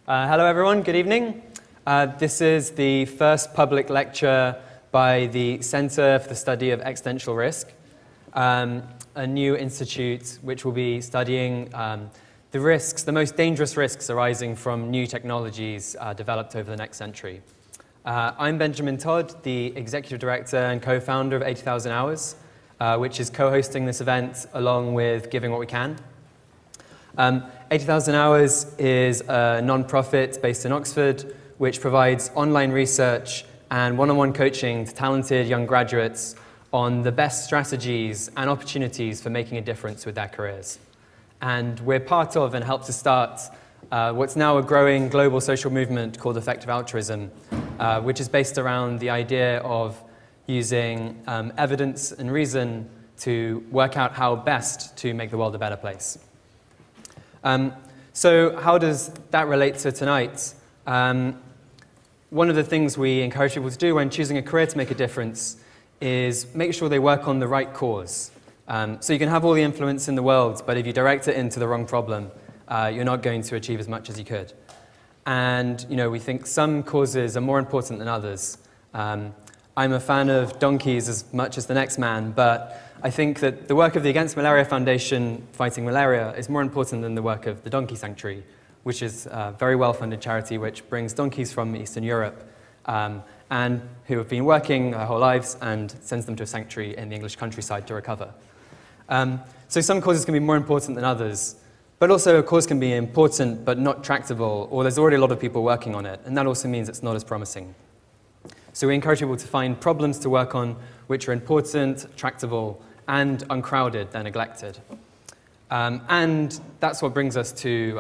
Hello everyone, good evening. This is the first public lecture by the Center for the Study of Existential Risk, a new institute which will be studying the risks, the most dangerous risks arising from new technologies developed over the next century. I'm Benjamin Todd, the Executive Director and co-founder of 80,000 Hours, which is co-hosting this event along with Giving What We Can. 80,000 Hours is a non-profit based in Oxford, which provides online research and one-on-one coaching to talented young graduates on the best strategies and opportunities for making a difference with their careers. And we're part of and help to start what's now a growing global social movement called effective altruism, which is based around the idea of using evidence and reason to work out how best to make the world a better place. So how does that relate to tonight? One of the things we encourage people to do when choosing a career to make a difference is make sure they work on the right cause. So you can have all the influence in the world, but if you direct it into the wrong problem, you're not going to achieve as much as you could. And we think some causes are more important than others. I'm a fan of donkeys as much as the next man, but I think that the work of the Against Malaria Foundation fighting malaria is more important than the work of the Donkey Sanctuary, which is a very well-funded charity which brings donkeys from Eastern Europe and who have been working their whole lives and sends them to a sanctuary in the English countryside to recover. So some causes can be more important than others, but also a cause can be important but not tractable, or there's already a lot of people working on it, and that also means it's not as promising. So we encourage people to find problems to work on which are important, tractable, and uncrowded, they're neglected. And that's what brings us to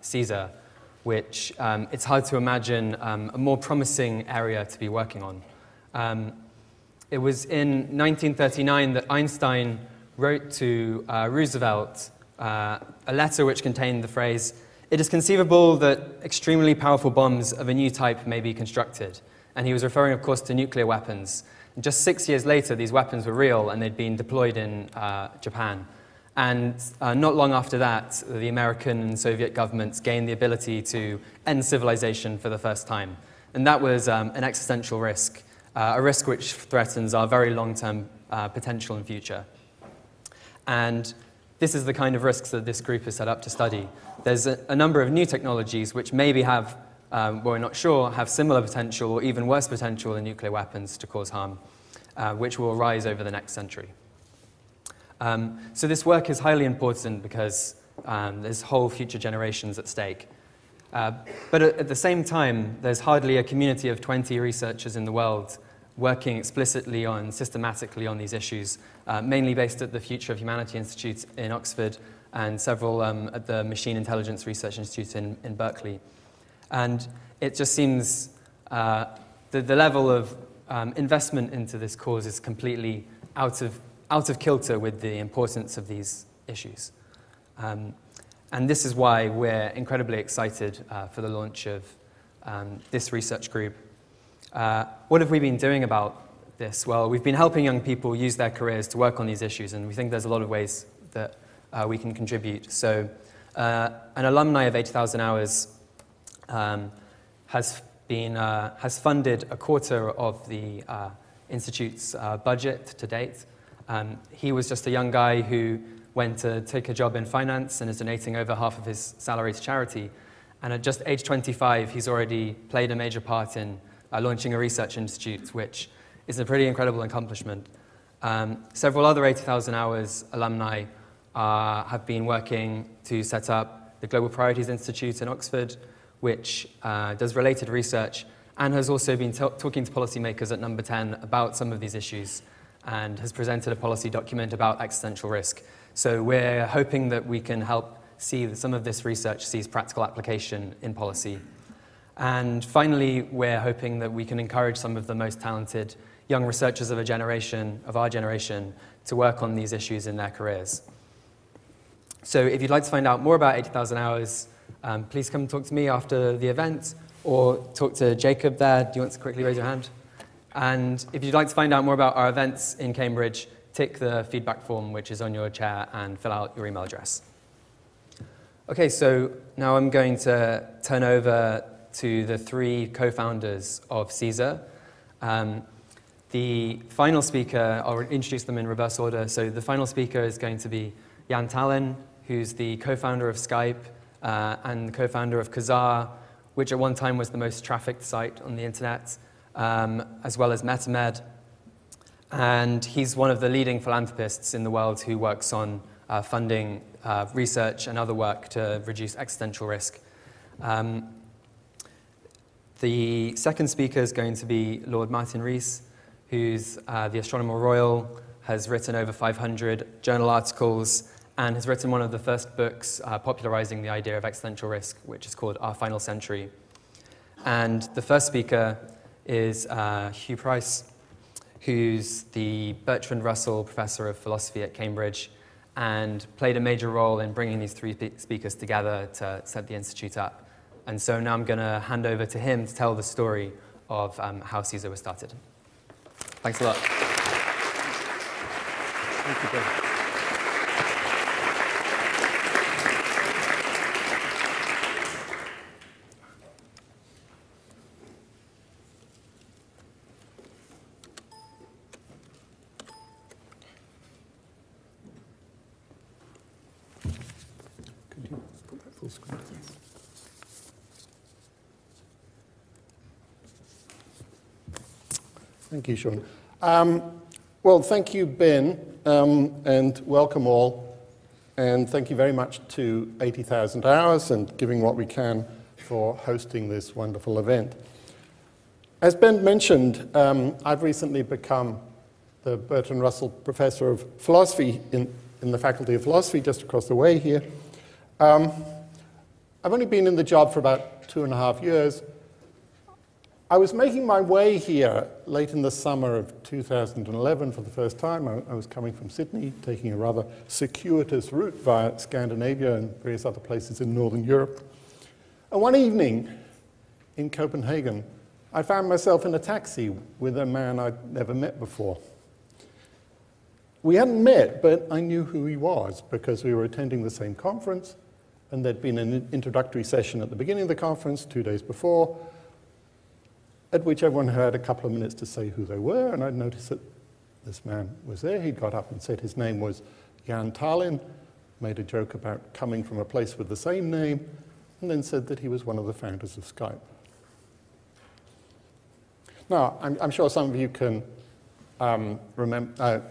CSER, which it's hard to imagine a more promising area to be working on. It was in 1939 that Einstein wrote to Roosevelt a letter which contained the phrase, "It is conceivable that extremely powerful bombs of a new type may be constructed." And he was referring, of course, to nuclear weapons. And just 6 years later, these weapons were real, and they'd been deployed in Japan. And not long after that, the American and Soviet governments gained the ability to end civilization for the first time. And that was an existential risk, a risk which threatens our very long-term potential and future. And this is the kind of risks that this group is set up to study. There's a number of new technologies which maybe have we're not sure, have similar potential or even worse potential than nuclear weapons to cause harm, which will arise over the next century. So this work is highly important because there's whole future generations at stake. But at the same time, there's hardly a community of 20 researchers in the world working explicitly on, systematically on these issues, mainly based at the Future of Humanity Institute in Oxford and several at the Machine Intelligence Research Institute in Berkeley. And it just seems the level of investment into this cause is completely out of kilter with the importance of these issues. And this is why we're incredibly excited for the launch of this research group. What have we been doing about this? Well, we've been helping young people use their careers to work on these issues, and we think there's a lot of ways that we can contribute. So an alumni of 80,000 Hours has funded a quarter of the Institute's budget to date. He was just a young guy who went to take a job in finance and is donating over half of his salary to charity. And at just age 25, he's already played a major part in launching a research institute, which is a pretty incredible accomplishment. Several other 80,000 Hours alumni have been working to set up the Global Priorities Institute in Oxford, which does related research and has also been talking to policymakers at Number 10 about some of these issues and has presented a policy document about existential risk. So we're hoping that we can help see that some of this research sees practical application in policy. And finally, we're hoping that we can encourage some of the most talented young researchers of our generation, to work on these issues in their careers. So if you'd like to find out more about 80,000 Hours, please come talk to me after the event, or talk to Jacob there. Do you want to quickly raise your hand? And if you'd like to find out more about our events in Cambridge, tick the feedback form which is on your chair and fill out your email address. Okay, so now I'm going to turn over to the three co-founders of CSER. The final speaker, I'll introduce them in reverse order. So the final speaker is going to be Jan Tallinn, who's the co-founder of Skype and the co-founder of Kazaa, which at one time was the most trafficked site on the internet, as well as MetaMed. And he's one of the leading philanthropists in the world who works on funding research and other work to reduce existential risk. The second speaker is going to be Lord Martin Rees, who's the Astronomer Royal, has written over 500 journal articles, and has written one of the first books popularizing the idea of existential risk, which is called Our Final Century. And the first speaker is Hugh Price, who's the Bertrand Russell Professor of Philosophy at Cambridge, and played a major role in bringing these three speakers together to set the Institute up. And so now I'm going to hand over to him to tell the story of how CSER was started. Thanks a lot. Thank you, Ben. Could you put that full screen? Yes. Thank you, Sean. Well, thank you, Ben, and welcome all. And thank you very much to 80,000 Hours and Giving What We Can for hosting this wonderful event. As Ben mentioned, I've recently become the Bertrand Russell Professor of Philosophy in the Faculty of Philosophy just across the way here. I've only been in the job for about 2.5 years. I was making my way here late in the summer of 2011 for the first time. I was coming from Sydney, taking a rather circuitous route via Scandinavia and various other places in Northern Europe. And one evening in Copenhagen, I found myself in a taxi with a man I'd never met before. We hadn't met, but I knew who he was because we were attending the same conference, and there'd been an introductory session at the beginning of the conference 2 days before, at which everyone had a couple of minutes to say who they were, and I'd noticed that this man was there. He got up and said his name was Jan Tallinn, made a joke about coming from a place with the same name, and then said that he was one of the founders of Skype. Now, I'm sure some of you can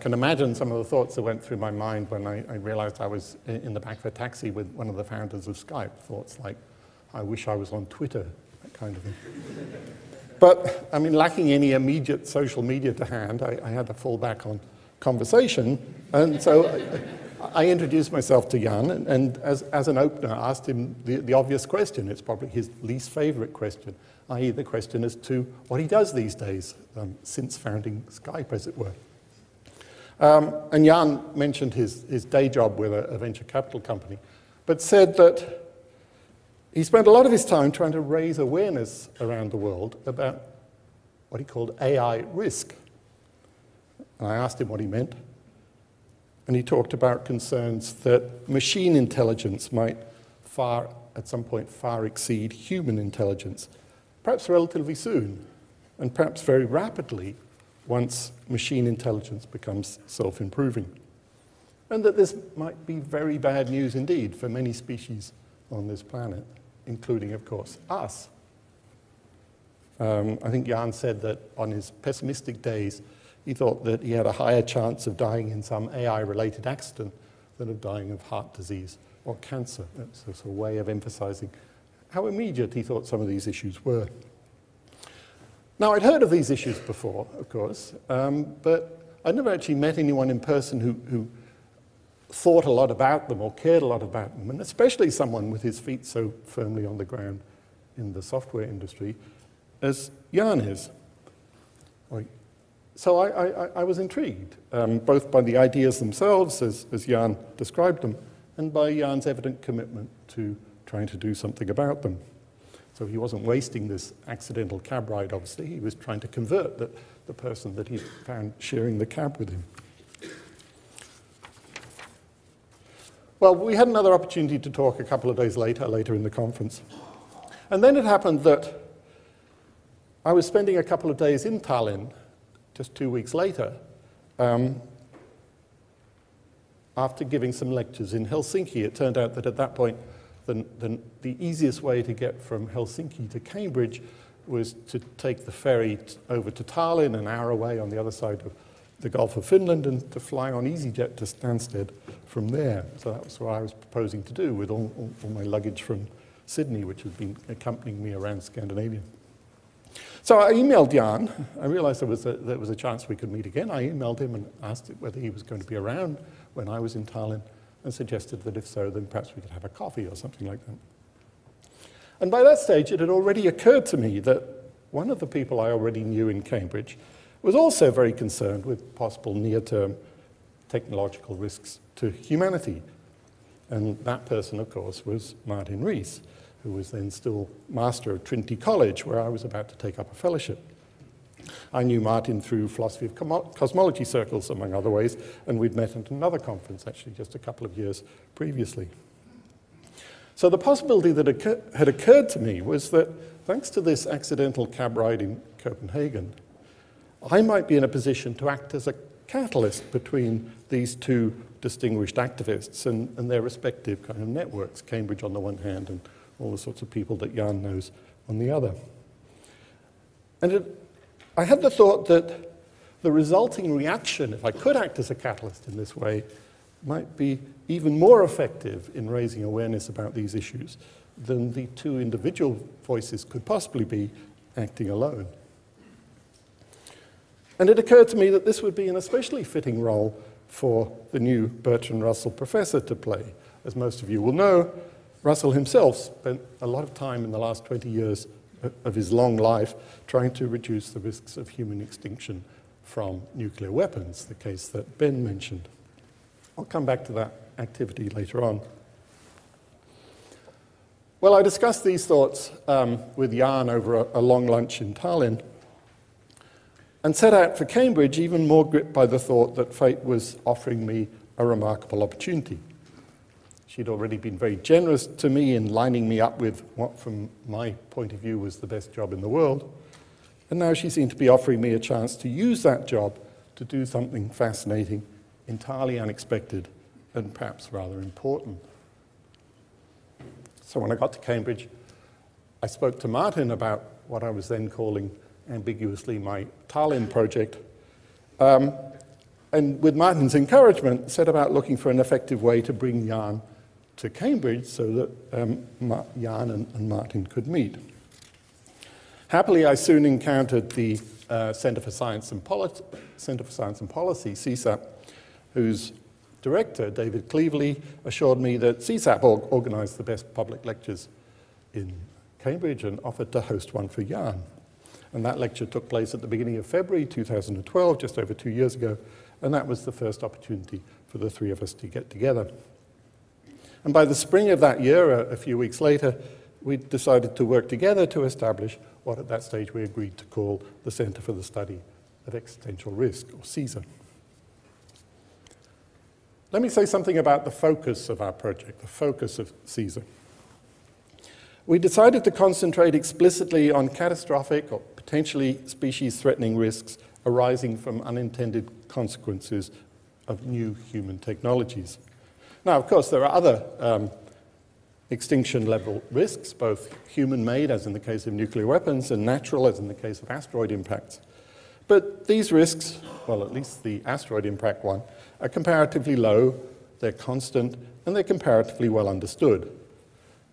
imagine some of the thoughts that went through my mind when I realized I was in the back of a taxi with one of the founders of Skype. Thoughts like, I wish I was on Twitter, that kind of thing. But, I mean, lacking any immediate social media to hand, I had to fall back on conversation. And so I introduced myself to Jan, and as an opener, asked him the obvious question. It's probably his least favorite question, i.e. the question as to what he does these days, since founding Skype, as it were. And Jan mentioned his day job with a venture capital company, but said that he spent a lot of his time trying to raise awareness around the world about what he called AI risk. And I asked him what he meant, and he talked about concerns that machine intelligence might at some point far exceed human intelligence, perhaps relatively soon, and perhaps very rapidly once machine intelligence becomes self-improving. And that this might be very bad news indeed for many species on this planet, including, of course, us. I think Jan said that on his pessimistic days, he thought that he had a higher chance of dying in some AI-related accident than of dying of heart disease or cancer. That's a way of emphasizing how immediate he thought some of these issues were. Now, I'd heard of these issues before, of course, but I'd never actually met anyone in person who thought a lot about them or cared a lot about them, and especially someone with his feet so firmly on the ground in the software industry as Jan is. So I was intrigued, both by the ideas themselves, as Jan described them, and by Jan's evident commitment to trying to do something about them. So he wasn't wasting this accidental cab ride, obviously. He was trying to convert the person that he found sharing the cab with him. Well, we had another opportunity to talk a couple of days later in the conference. And then it happened that I was spending a couple of days in Tallinn, just 2 weeks later, after giving some lectures in Helsinki. It turned out that at that point, the easiest way to get from Helsinki to Cambridge was to take the ferry over to Tallinn, an hour away on the other side of the Gulf of Finland, and to fly on EasyJet to Stansted from there. So that was what I was proposing to do with all my luggage from Sydney, which had been accompanying me around Scandinavia. So I emailed Jan. I realized there was a chance we could meet again. I emailed him and asked whether he was going to be around when I was in Tallinn, and suggested that if so, then perhaps we could have a coffee or something like that. And by that stage, it had already occurred to me that one of the people I already knew in Cambridge was also very concerned with possible near-term technological risks to humanity. And that person, of course, was Martin Rees, who was then still master at Trinity College, where I was about to take up a fellowship. I knew Martin through philosophy of cosmology circles, among other ways, and we'd met at another conference, actually, just a couple of years previously. So the possibility that had occurred to me was that, thanks to this accidental cab ride in Copenhagen, I might be in a position to act as a catalyst between these two distinguished activists and their respective kind of networks, Cambridge on the one hand and all the sorts of people that Jan knows on the other. And I had the thought that the resulting reaction, if I could act as a catalyst in this way, might be even more effective in raising awareness about these issues than the two individual voices could possibly be acting alone. And it occurred to me that this would be an especially fitting role for the new Bertrand Russell professor to play. As most of you will know, Russell himself spent a lot of time in the last 20 years of his long life trying to reduce the risks of human extinction from nuclear weapons, the case that Ben mentioned. I'll come back to that activity later on. Well, I discussed these thoughts with Jan over a long lunch in Tallinn, and set out for Cambridge even more gripped by the thought that fate was offering me a remarkable opportunity. She'd already been very generous to me in lining me up with what, from my point of view, was the best job in the world. And now she seemed to be offering me a chance to use that job to do something fascinating, entirely unexpected, and perhaps rather important. So when I got to Cambridge, I spoke to Martin about what I was then calling ambiguously my Tallinn project, and with Martin's encouragement, set about looking for an effective way to bring Jan to Cambridge so that Jan and Martin could meet. Happily, I soon encountered the Centre for Science and Policy, CSER, whose director, David Cleaveley, assured me that CSAP organised the best public lectures in Cambridge and offered to host one for Jan. And that lecture took place at the beginning of February 2012, just over 2 years ago, and that was the first opportunity for the three of us to get together. And by the spring of that year, a few weeks later, we decided to work together to establish what at that stage we agreed to call the Centre for the Study of Existential Risk, or CSER. Let me say something about the focus of our project, the focus of CSER. We decided to concentrate explicitly on catastrophic or potentially species-threatening risks arising from unintended consequences of new human technologies. Now, of course, there are other extinction-level risks, both human-made, as in the case of nuclear weapons, and natural, as in the case of asteroid impacts. But these risks, well, at least the asteroid impact one, are comparatively low, they're constant, and they're comparatively well understood.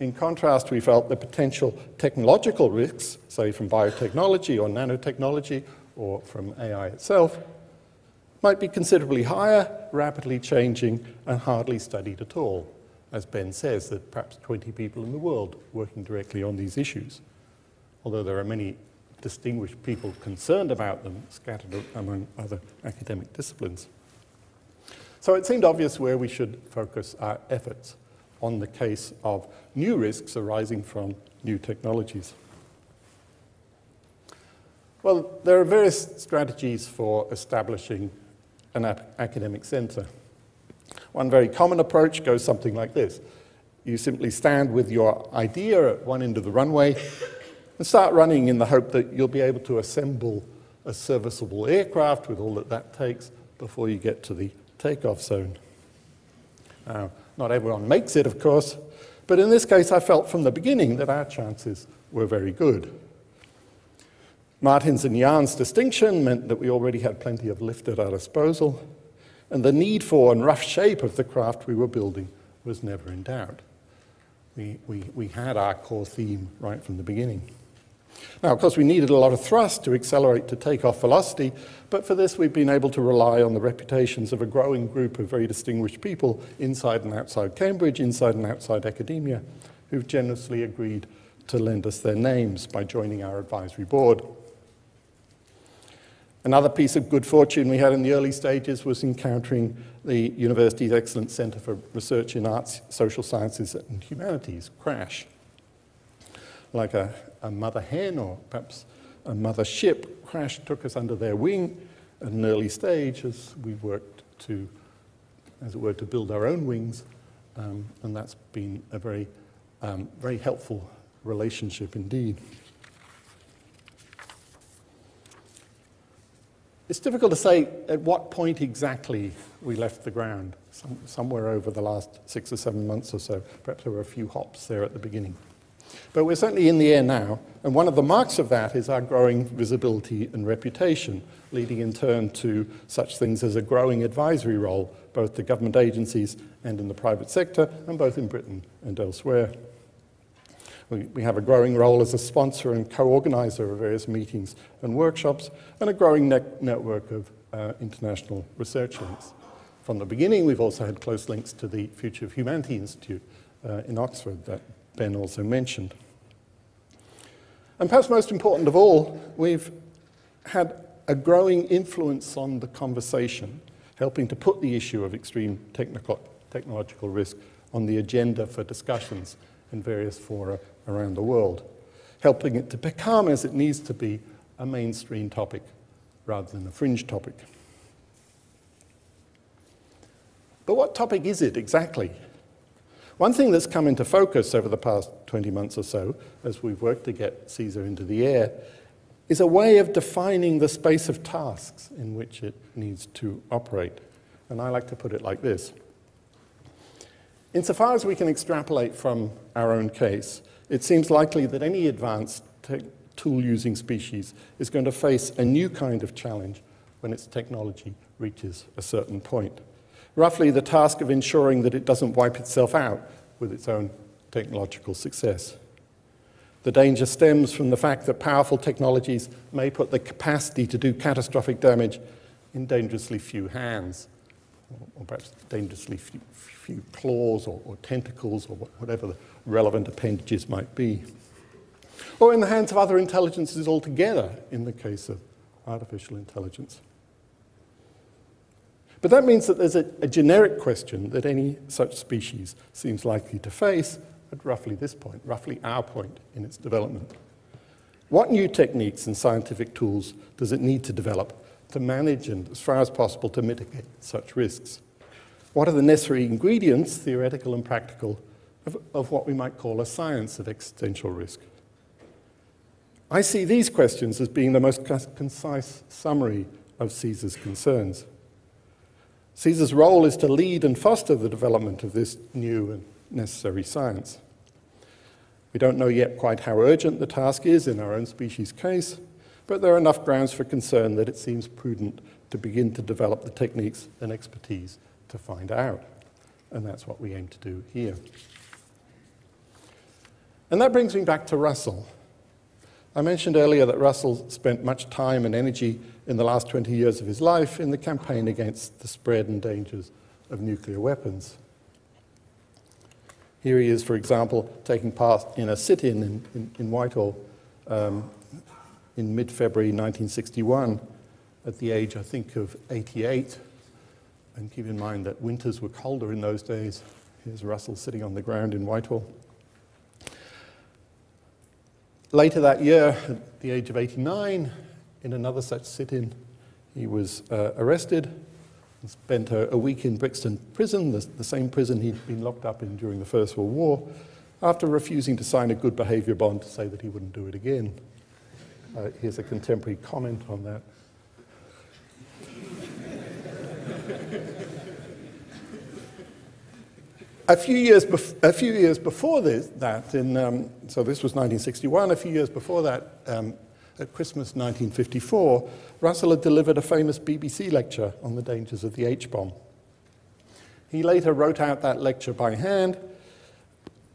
In contrast, we felt the potential technological risks, say from biotechnology or nanotechnology or from AI itself, might be considerably higher, rapidly changing, and hardly studied at all. As Ben says, there are perhaps 20 people in the world working directly on these issues, although there are many distinguished people concerned about them scattered among other academic disciplines. So it seemed obvious where we should focus our efforts on the case of new risks arising from new technologies. Well, there are various strategies for establishing an academic centre. One very common approach goes something like this. You simply stand with your idea at one end of the runway and start running in the hope that you'll be able to assemble a serviceable aircraft with all that that takes before you get to the takeoff zone. Now, not everyone makes it, of course, but in this case I felt from the beginning that our chances were very good. Martin's and Jan's distinction meant that we already had plenty of lift at our disposal, and the need for and rough shape of the craft we were building was never in doubt. We had our core theme right from the beginning. Now, of course, we needed a lot of thrust to accelerate to takeoff velocity, but for this we've been able to rely on the reputations of a growing group of very distinguished people inside and outside Cambridge, inside and outside academia, who've generously agreed to lend us their names by joining our advisory board. Another piece of good fortune we had in the early stages was encountering the university's Excellent Centre for Research in Arts, Social Sciences and Humanities, CRASH. Like a mother hen or perhaps a mother ship, CRASH took us under their wing at an early stage as we worked to, as it were, to build our own wings, and that's been a very, very helpful relationship indeed. It's difficult to say at what point exactly we left the ground, somewhere over the last 6 or 7 months or so. Perhaps there were a few hops there at the beginning. But we're certainly in the air now, and one of the marks of that is our growing visibility and reputation, leading in turn to such things as a growing advisory role, both to government agencies and in the private sector, and both in Britain and elsewhere. We have a growing role as a sponsor and co-organizer of various meetings and workshops, and a growing network of international research links. From the beginning, we've also had close links to the Future of Humanity Institute in Oxford that Ben also mentioned. And perhaps most important of all, we've had a growing influence on the conversation, helping to put the issue of extreme technological risk on the agenda for discussions in various fora around the world, helping it to become, as it needs to be, a mainstream topic rather than a fringe topic. But what topic is it exactly? One thing that's come into focus over the past 20 months or so, as we've worked to get CSER into the air, is a way of defining the space of tasks in which it needs to operate. And I like to put it like this. Insofar as we can extrapolate from our own case, it seems likely that any advanced tool-using species is going to face a new kind of challenge when its technology reaches a certain point. Roughly the task of ensuring that it doesn't wipe itself out with its own technological success. The danger stems from the fact that powerful technologies may put the capacity to do catastrophic damage in dangerously few hands, or perhaps dangerously few claws or tentacles or whatever the relevant appendages might be. Or in the hands of other intelligences altogether, in the case of artificial intelligence. But that means that there's a generic question that any such species seems likely to face at roughly this point, roughly our point in its development. What new techniques and scientific tools does it need to develop to manage and, as far as possible, to mitigate such risks? What are the necessary ingredients, theoretical and practical, of what we might call a science of existential risk? I see these questions as being the most concise summary of CSER's concerns. CSER's role is to lead and foster the development of this new and necessary science. We don't know yet quite how urgent the task is in our own species' case, but there are enough grounds for concern that it seems prudent to begin to develop the techniques and expertise to find out. And that's what we aim to do here. And that brings me back to Russell. I mentioned earlier that Russell spent much time and energy in the last 20 years of his life in the campaign against the spread and dangers of nuclear weapons. Here he is, for example, taking part in a sit-in in Whitehall in mid-February 1961 at the age, I think, of 88. And keep in mind that winters were colder in those days. Here's Russell sitting on the ground in Whitehall. Later that year, at the age of 89, in another such sit-in, he was arrested spent a week in Brixton prison, the same prison he'd been locked up in during the First World War, after refusing to sign a good behaviour bond to say that he wouldn't do it again. Here's a contemporary comment on that. A few years before this, so this was 1961, a few years before that, at Christmas 1954, Russell had delivered a famous BBC lecture on the dangers of the H-bomb. He later wrote out that lecture by hand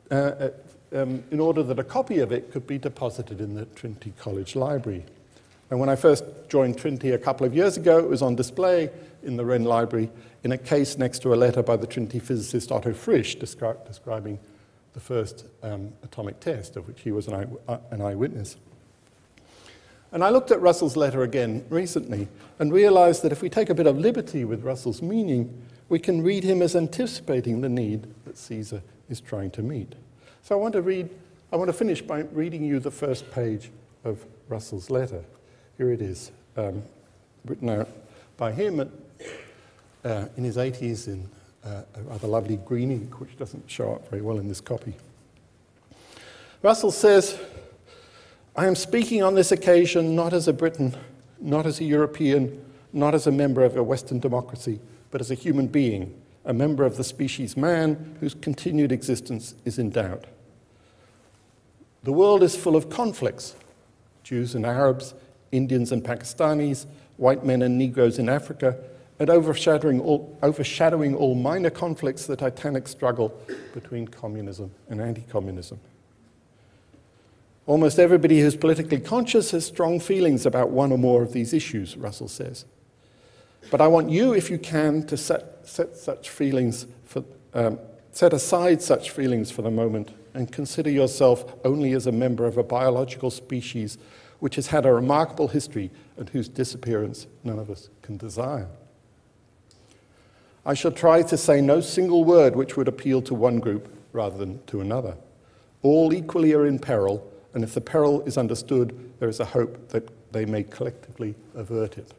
in order that a copy of it could be deposited in the Trinity College Library. And when I first joined Trinity a couple of years ago, it was on display in the Wren Library in a case next to a letter by the Trinity physicist Otto Frisch describing the first atomic test, of which he was an eyewitness. And I looked at Russell's letter again recently and realized that if we take a bit of liberty with Russell's meaning, we can read him as anticipating the need that CSER is trying to meet. So I want to finish by reading you the first page of Russell's letter. Here it is, written out by him in his 80s in a rather lovely green ink, which doesn't show up very well in this copy. Russell says, "I am speaking on this occasion not as a Briton, not as a European, not as a member of a Western democracy, but as a human being, a member of the species man whose continued existence is in doubt. The world is full of conflicts, Jews and Arabs, Indians and Pakistanis, white men and Negroes in Africa, and overshadowing all minor conflicts, the titanic struggle between communism and anti-communism. Almost everybody who's politically conscious has strong feelings about one or more of these issues," Russell says. "But I want you, if you can, to set aside such feelings for the moment and consider yourself only as a member of a biological species which has had a remarkable history and whose disappearance none of us can desire. I shall try to say no single word which would appeal to one group rather than to another. All equally are in peril, and if the peril is understood, there is a hope that they may collectively avert it."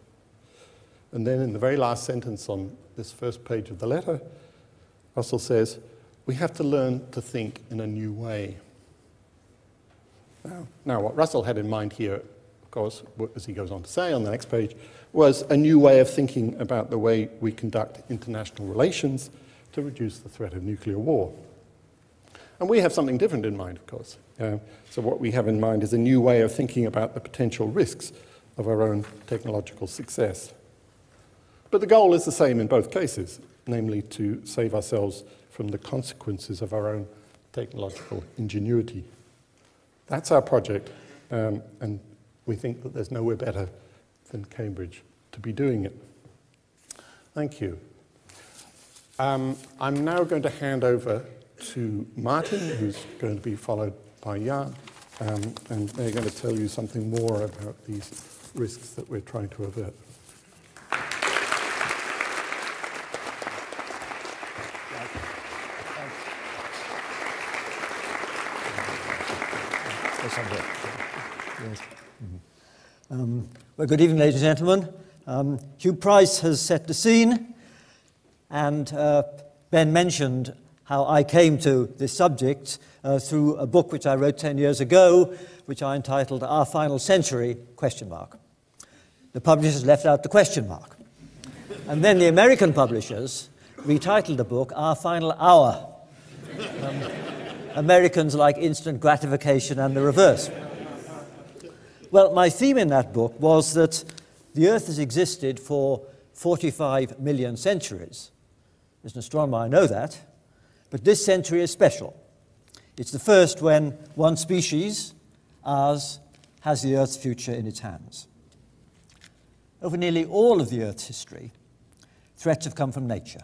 And then in the very last sentence on this first page of the letter, Russell says, "We have to learn to think in a new way." Now what Russell had in mind here, of course, as he goes on to say on the next page, was a new way of thinking about the way we conduct international relations to reduce the threat of nuclear war. And we have something different in mind, of course. So what we have in mind is a new way of thinking about the potential risks of our own technological success. But the goal is the same in both cases, namely to save ourselves from the consequences of our own technological ingenuity. That's our project, and we think that there's nowhere better than Cambridge to be doing it. Thank you. I'm now going to hand over to Martin, who's going to be followed by Jan, and they're going to tell you something more about these risks that we're trying to avert. Well, good evening, ladies and gentlemen. Hugh Price has set the scene, and Ben mentioned how I came to this subject through a book which I wrote 10 years ago, which I entitled Our Final Century, ? The publishers left out the question mark. And then the American publishers retitled the book Our Final Hour. Americans like instant gratification and the reverse. Well, my theme in that book was that the Earth has existed for 45 million centuries. As an astronomer, I know that. But this century is special. It's the first when one species, ours, has the Earth's future in its hands. Over nearly all of the Earth's history, threats have come from nature.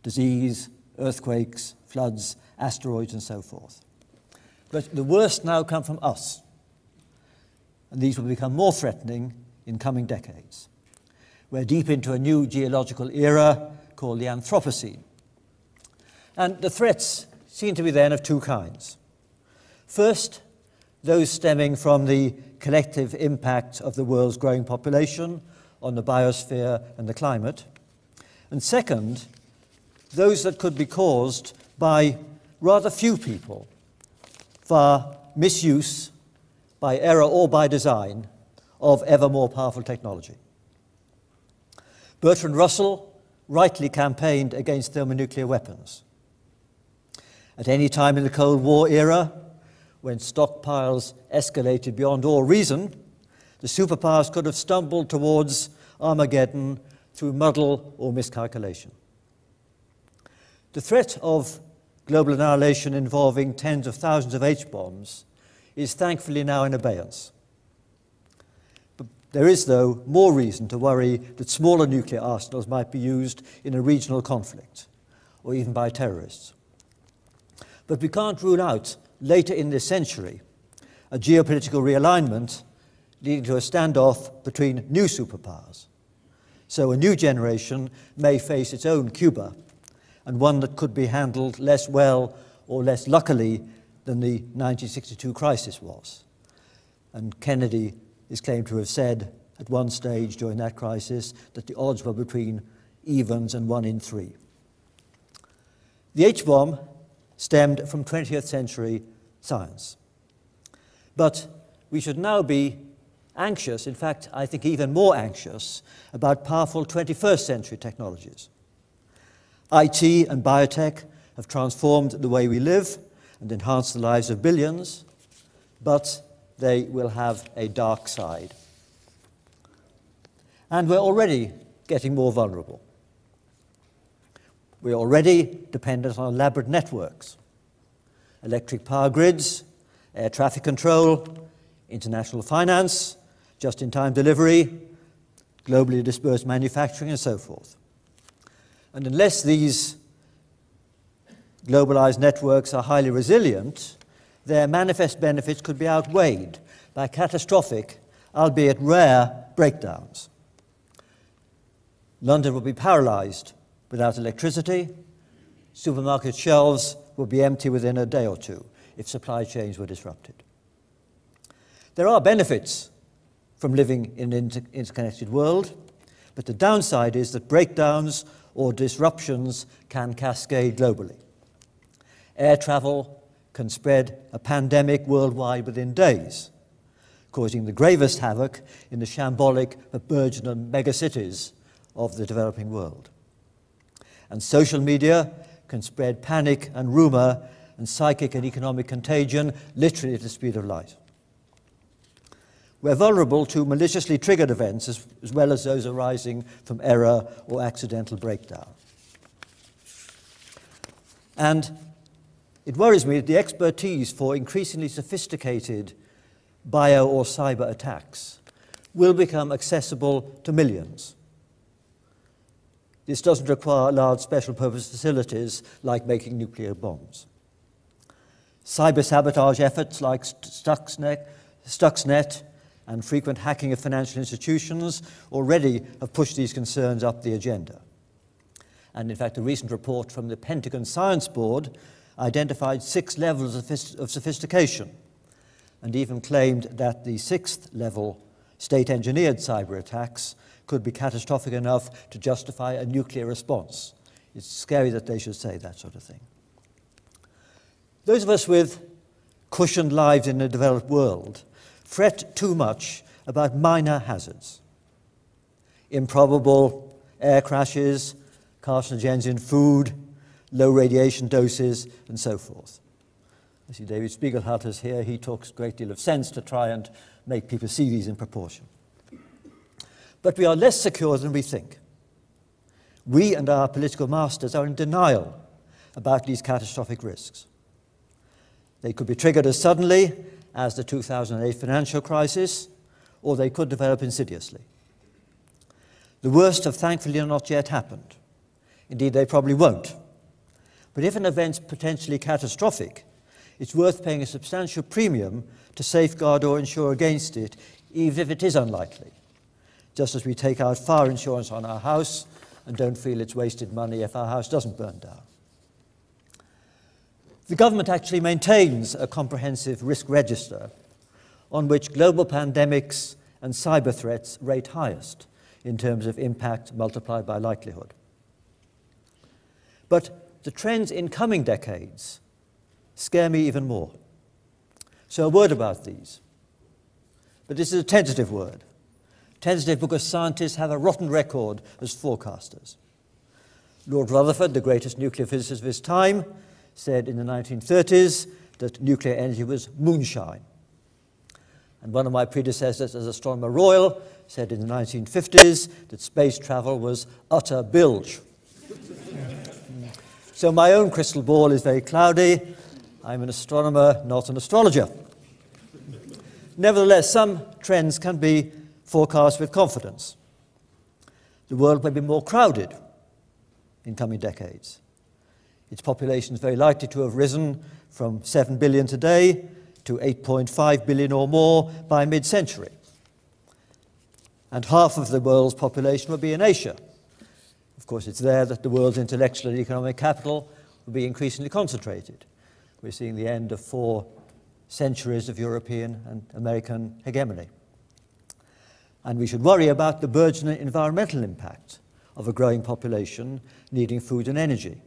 Disease, earthquakes, floods, asteroids, and so forth. But the worst now come from us. And these will become more threatening in coming decades. We're deep into a new geological era called the Anthropocene. And the threats seem to be then of two kinds. First, those stemming from the collective impact of the world's growing population on the biosphere and the climate. And second, those that could be caused by rather few people via misuse, by error or by design, of ever more powerful technology. Bertrand Russell rightly campaigned against thermonuclear weapons. At any time in the Cold War era, when stockpiles escalated beyond all reason, the superpowers could have stumbled towards Armageddon through muddle or miscalculation. The threat of global annihilation involving tens of thousands of H-bombs is thankfully now in abeyance. But there is, though, more reason to worry that smaller nuclear arsenals might be used in a regional conflict, or even by terrorists. But we can't rule out, later in this century, a geopolitical realignment leading to a standoff between new superpowers. So a new generation may face its own Cuba, and one that could be handled less well or less luckily than the 1962 crisis was. And Kennedy is claimed to have said at one stage during that crisis that the odds were between evens and 1 in 3. The H-bomb stemmed from 20th century science. But we should now be anxious, in fact, I think even more anxious, about powerful 21st century technologies. IT and biotech have transformed the way we live and enhanced the lives of billions, but they will have a dark side. And we're already getting more vulnerable. We're already dependent on elaborate networks, electric power grids, air traffic control, international finance, just-in-time delivery, globally dispersed manufacturing, and so forth. And unless these globalized networks are highly resilient, their manifest benefits could be outweighed by catastrophic, albeit rare, breakdowns. London will be paralyzed without electricity. Supermarket shelves will be empty within a day or two if supply chains were disrupted. There are benefits from living in an interconnected world, but the downside is that breakdowns or disruptions can cascade globally. Air travel can spread a pandemic worldwide within days, causing the gravest havoc in the shambolic but burgeoning megacities of the developing world. And social media can spread panic and rumor and psychic and economic contagion literally at the speed of light. We're vulnerable to maliciously triggered events as well as those arising from error or accidental breakdown. And it worries me that the expertise for increasingly sophisticated bio or cyber attacks will become accessible to millions. This doesn't require large special purpose facilities like making nuclear bombs. Cyber sabotage efforts like Stuxnet and frequent hacking of financial institutions already have pushed these concerns up the agenda. And in fact, a recent report from the Pentagon Science Board identified 6 levels of sophistication and even claimed that the 6th level state-engineered cyber attacks could be catastrophic enough to justify a nuclear response. It's scary that they should say that sort of thing. Those of us with cushioned lives in the developed world fret too much about minor hazards. Improbable air crashes, carcinogens in food, low radiation doses, and so forth. I see David Spiegelhalter is here. He talks a great deal of sense to try and make people see these in proportion. But we are less secure than we think. We and our political masters are in denial about these catastrophic risks. They could be triggered as suddenly as the 2008 financial crisis, or they could develop insidiously. The worst have thankfully not yet happened. Indeed, they probably won't. But if an event's potentially catastrophic, it's worth paying a substantial premium to safeguard or insure against it, even if it is unlikely. Just as we take out fire insurance on our house and don't feel it's wasted money if our house doesn't burn down. The government actually maintains a comprehensive risk register on which global pandemics and cyber threats rate highest in terms of impact multiplied by likelihood. But the trends in coming decades scare me even more. So a word about these. But this is a tentative word. Tentative because scientists have a rotten record as forecasters. Lord Rutherford, the greatest nuclear physicist of his time, said in the 1930s that nuclear energy was moonshine. And one of my predecessors as Astronomer Royal said in the 1950s that space travel was utter bilge. So my own crystal ball is very cloudy. I'm an astronomer, not an astrologer. Nevertheless, some trends can be forecast with confidence. The world may be more crowded in coming decades. Its population is very likely to have risen from 7 billion today to 8.5 billion or more by mid-century. And half of the world's population will be in Asia. Of course, it's there that the world's intellectual and economic capital will be increasingly concentrated. We're seeing the end of 4 centuries of European and American hegemony. And we should worry about the burgeoning environmental impact of a growing population needing food and energy.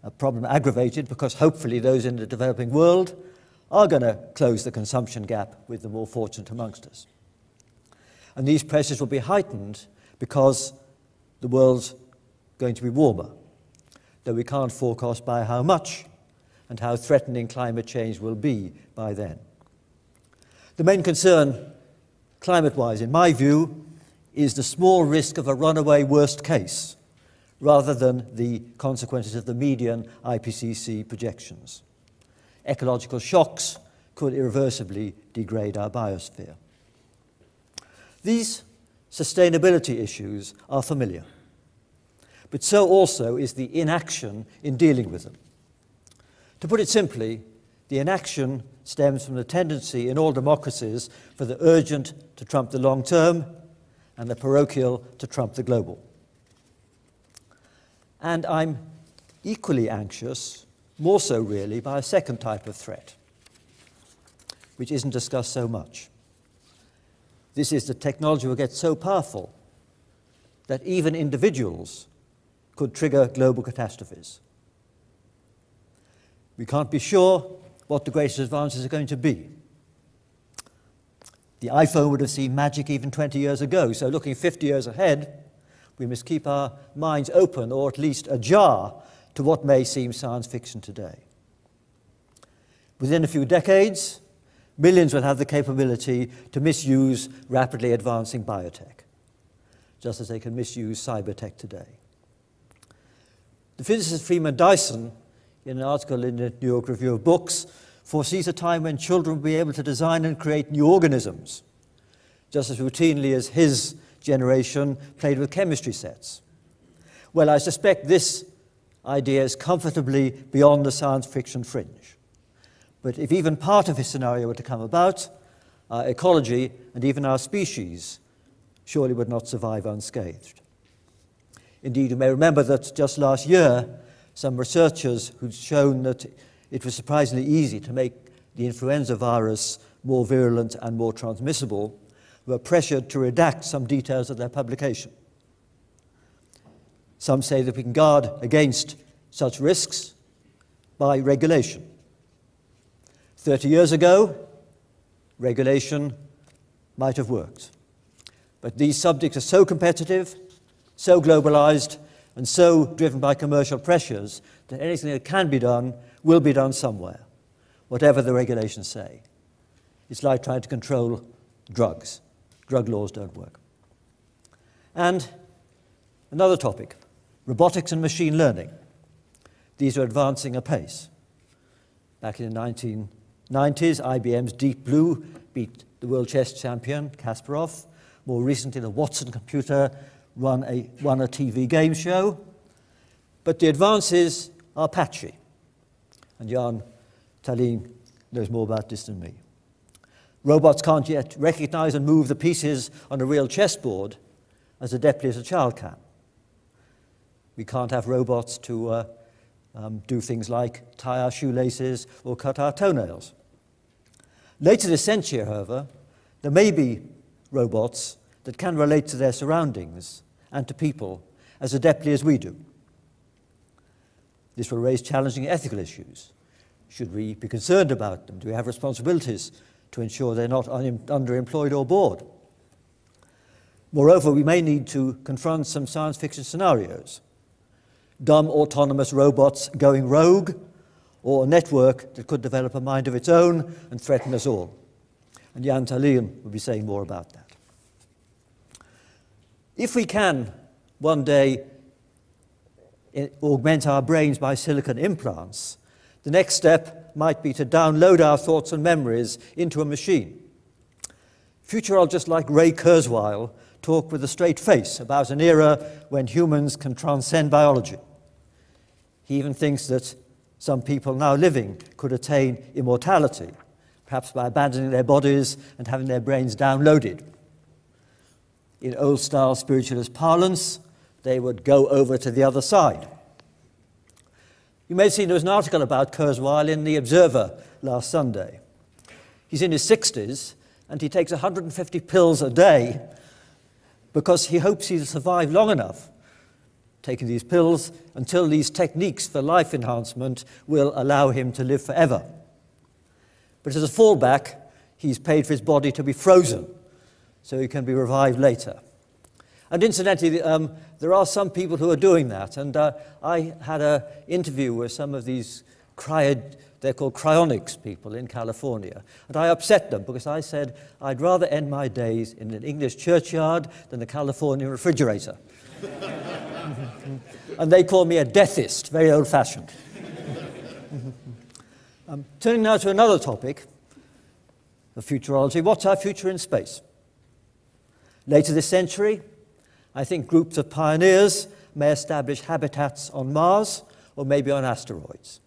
A problem aggravated because hopefully those in the developing world are going to close the consumption gap with the more fortunate amongst us. And these pressures will be heightened because the world's going to be warmer, though we can't forecast by how much and how threatening climate change will be by then. The main concern, climate-wise, in my view, is the small risk of a runaway worst case, rather than the consequences of the median IPCC projections. Ecological shocks could irreversibly degrade our biosphere. These sustainability issues are familiar, but so also is the inaction in dealing with them. To put it simply, the inaction stems from the tendency in all democracies for the urgent to trump the long term and the parochial to trump the global. And I'm equally anxious, more so really, by a second type of threat, which isn't discussed so much. This is that technology will get so powerful that even individuals could trigger global catastrophes. We can't be sure what the greatest advances are going to be. The iPhone would have seen magic even 20 years ago, so looking 50 years ahead, we must keep our minds open, or at least ajar, to what may seem science fiction today. Within a few decades, millions will have the capability to misuse rapidly advancing biotech, just as they can misuse cybertech today. The physicist Freeman Dyson, in an article in the New York Review of Books, foresees a time when children will be able to design and create new organisms, just as routinely as his generation played with chemistry sets. Well, I suspect this idea is comfortably beyond the science fiction fringe. But if even part of his scenario were to come about, our ecology and even our species surely would not survive unscathed. Indeed, you may remember that just last year, some researchers who'd shown that it was surprisingly easy to make the influenza virus more virulent and more transmissible were pressured to redact some details of their publication. Some say that we can guard against such risks by regulation. 30 years ago, regulation might have worked. But these subjects are so competitive, so globalized, and so driven by commercial pressures that anything that can be done will be done somewhere, whatever the regulations say. It's like trying to control drugs. Drug laws don't work. And another topic, robotics and machine learning. These are advancing apace. Back in the 1990s, IBM's Deep Blue beat the world chess champion, Kasparov. More recently, the Watson computer won a TV game show. But the advances are patchy. And Jan Tallinn knows more about this than me. Robots can't yet recognize and move the pieces on a real chessboard as adeptly as a child can. We can't have robots to do things like tie our shoelaces or cut our toenails. Later this century, however, there may be robots that can relate to their surroundings and to people as adeptly as we do. This will raise challenging ethical issues. Should we be concerned about them? Do we have responsibilities to ensure they're not underemployed or bored? Moreover, we may need to confront some science fiction scenarios. Dumb autonomous robots going rogue, or a network that could develop a mind of its own and threaten us all. And Jan Terlien will be saying more about that. If we can one day augment our brains by silicon implants, the next step might be to download our thoughts and memories into a machine. Futurologists like Ray Kurzweil talk with a straight face about an era when humans can transcend biology. He even thinks that some people now living could attain immortality, perhaps by abandoning their bodies and having their brains downloaded. In old-style spiritualist parlance, they would go over to the other side. You may have seen there was an article about Kurzweil in The Observer last Sunday. He's in his 60s, and he takes 150 pills a day because he hopes he'll survive long enough taking these pills until these techniques for life enhancement will allow him to live forever. But as a fallback, he's paid for his body to be frozen so he can be revived later. And incidentally, there are some people who are doing that, and I had an interview with some of these they're called cryonics people in California, and I upset them because I said I'd rather end my days in an English churchyard than a Californian refrigerator. And they call me a deathist, very old-fashioned. Turning now to another topic of futurology, what's our future in space? Later this century, I think groups of pioneers may establish habitats on Mars or maybe on asteroids.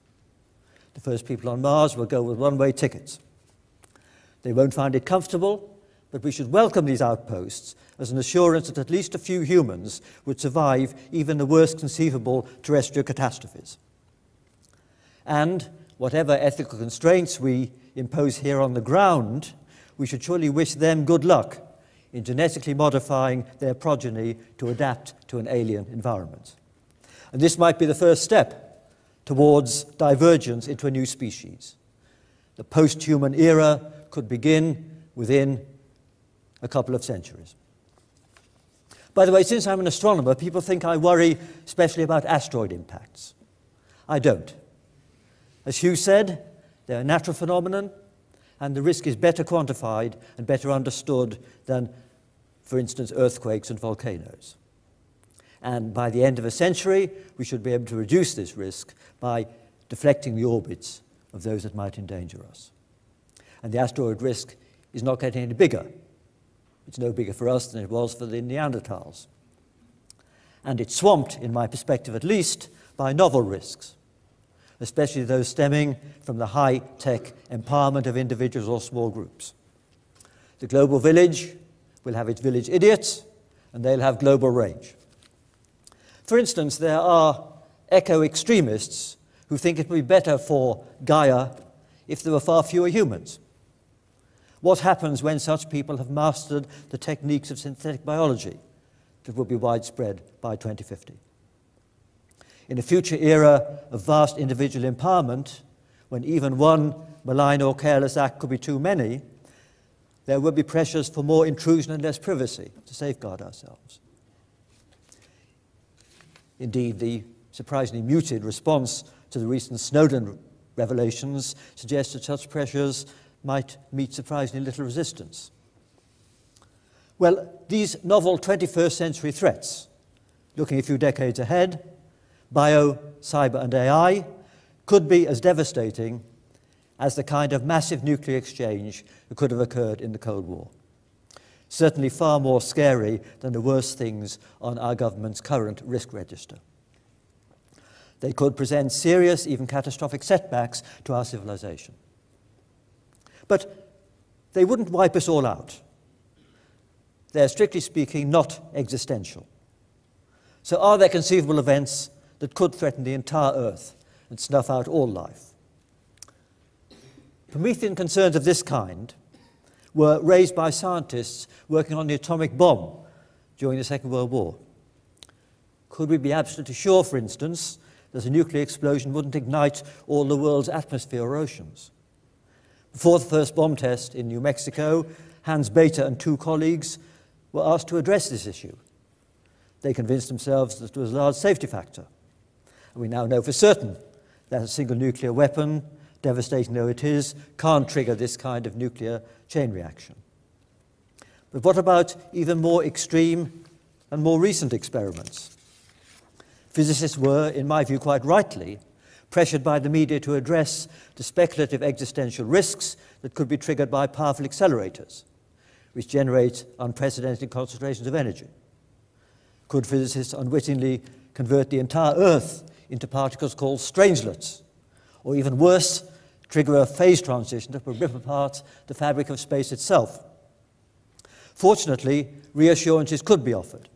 The first people on Mars will go with one-way tickets. They won't find it comfortable, but we should welcome these outposts as an assurance that at least a few humans would survive even the worst conceivable terrestrial catastrophes. And whatever ethical constraints we impose here on the ground, we should surely wish them good luck in genetically modifying their progeny to adapt to an alien environment. And this might be the first step towards divergence into a new species. The post-human era could begin within a couple of centuries. By the way, since I'm an astronomer, people think I worry especially about asteroid impacts. I don't. As Hugh said, they're a natural phenomenon, and the risk is better quantified and better understood than, for instance, earthquakes and volcanoes. And by the end of a century, we should be able to reduce this risk by deflecting the orbits of those that might endanger us. And the asteroid risk is not getting any bigger. It's no bigger for us than it was for the Neanderthals. And it's swamped, in my perspective at least, by novel risks, especially those stemming from the high-tech empowerment of individuals or small groups. The global village will have its village idiots, and they'll have global range. For instance, there are eco-extremists who think it would be better for Gaia if there were far fewer humans. What happens when such people have mastered the techniques of synthetic biology that will be widespread by 2050? In a future era of vast individual empowerment, when even one malign or careless act could be too many, there will be pressures for more intrusion and less privacy to safeguard ourselves. Indeed, the surprisingly muted response to the recent Snowden revelations suggests that such pressures might meet surprisingly little resistance. Well, these novel 21st century threats, looking a few decades ahead, bio, cyber, and AI, could be as devastating as the kind of massive nuclear exchange that could have occurred in the Cold War. Certainly far more scary than the worst things on our government's current risk register. They could present serious, even catastrophic setbacks to our civilization. But they wouldn't wipe us all out. They're, strictly speaking, not existential. So are there conceivable events that could threaten the entire Earth and snuff out all life? Promethean concerns of this kind were raised by scientists working on the atomic bomb during the Second World War. Could we be absolutely sure, for instance, that a nuclear explosion wouldn't ignite all the world's atmosphere or oceans? Before the first bomb test in New Mexico, Hans Bethe and 2 colleagues were asked to address this issue. They convinced themselves that it was a large safety factor. And we now know for certain that a single nuclear weapon, devastating though it is, can't trigger this kind of nuclear chain reaction. But what about even more extreme and more recent experiments? Physicists were, in my view, quite rightly, pressured by the media to address the speculative existential risks that could be triggered by powerful accelerators, which generate unprecedented concentrations of energy. Could physicists unwittingly convert the entire Earth into particles called strangelets, or even worse, trigger a phase transition that would rip apart the fabric of space itself? Fortunately, reassurances could be offered.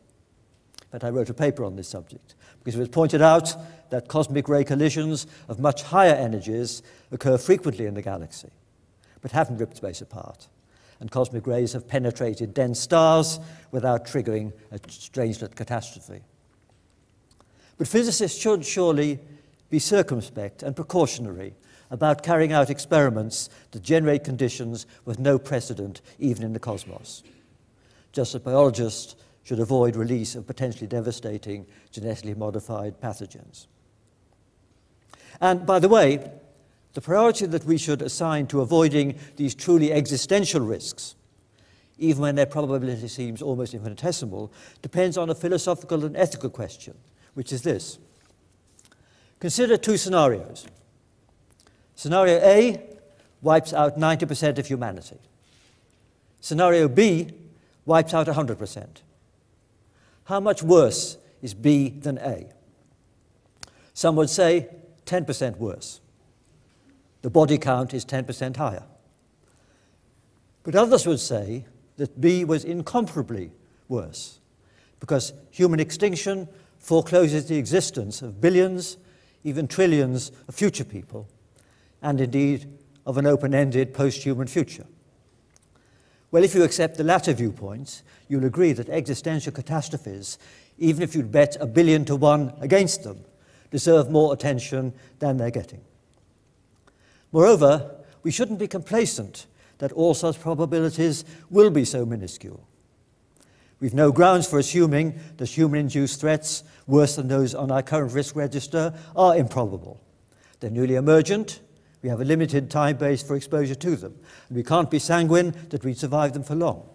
But I wrote a paper on this subject, because it was pointed out that cosmic ray collisions of much higher energies occur frequently in the galaxy, but haven't ripped space apart. And cosmic rays have penetrated dense stars without triggering a strangelet catastrophe. But physicists should surely be circumspect and precautionary about carrying out experiments that generate conditions with no precedent even in the cosmos. Just as biologists should avoid release of potentially devastating genetically modified pathogens. And by the way, the priority that we should assign to avoiding these truly existential risks, even when their probability seems almost infinitesimal, depends on a philosophical and ethical question, which is this. Consider 2 scenarios. Scenario A wipes out 90% of humanity. Scenario B wipes out 100%. How much worse is B than A? Some would say 10% worse. The body count is 10% higher. But others would say that B was incomparably worse, because human extinction forecloses the existence of billions, even trillions of future people, and indeed of an open-ended post-human future. Well, if you accept the latter viewpoint, you'll agree that existential catastrophes, even if you'd bet 1 billion to 1 against them, deserve more attention than they're getting. Moreover, we shouldn't be complacent that all such probabilities will be so minuscule. We've no grounds for assuming that human-induced threats, worse than those on our current risk register, are improbable. They're newly emergent. We have a limited time base for exposure to them. And we can't be sanguine that we'd survive them for long.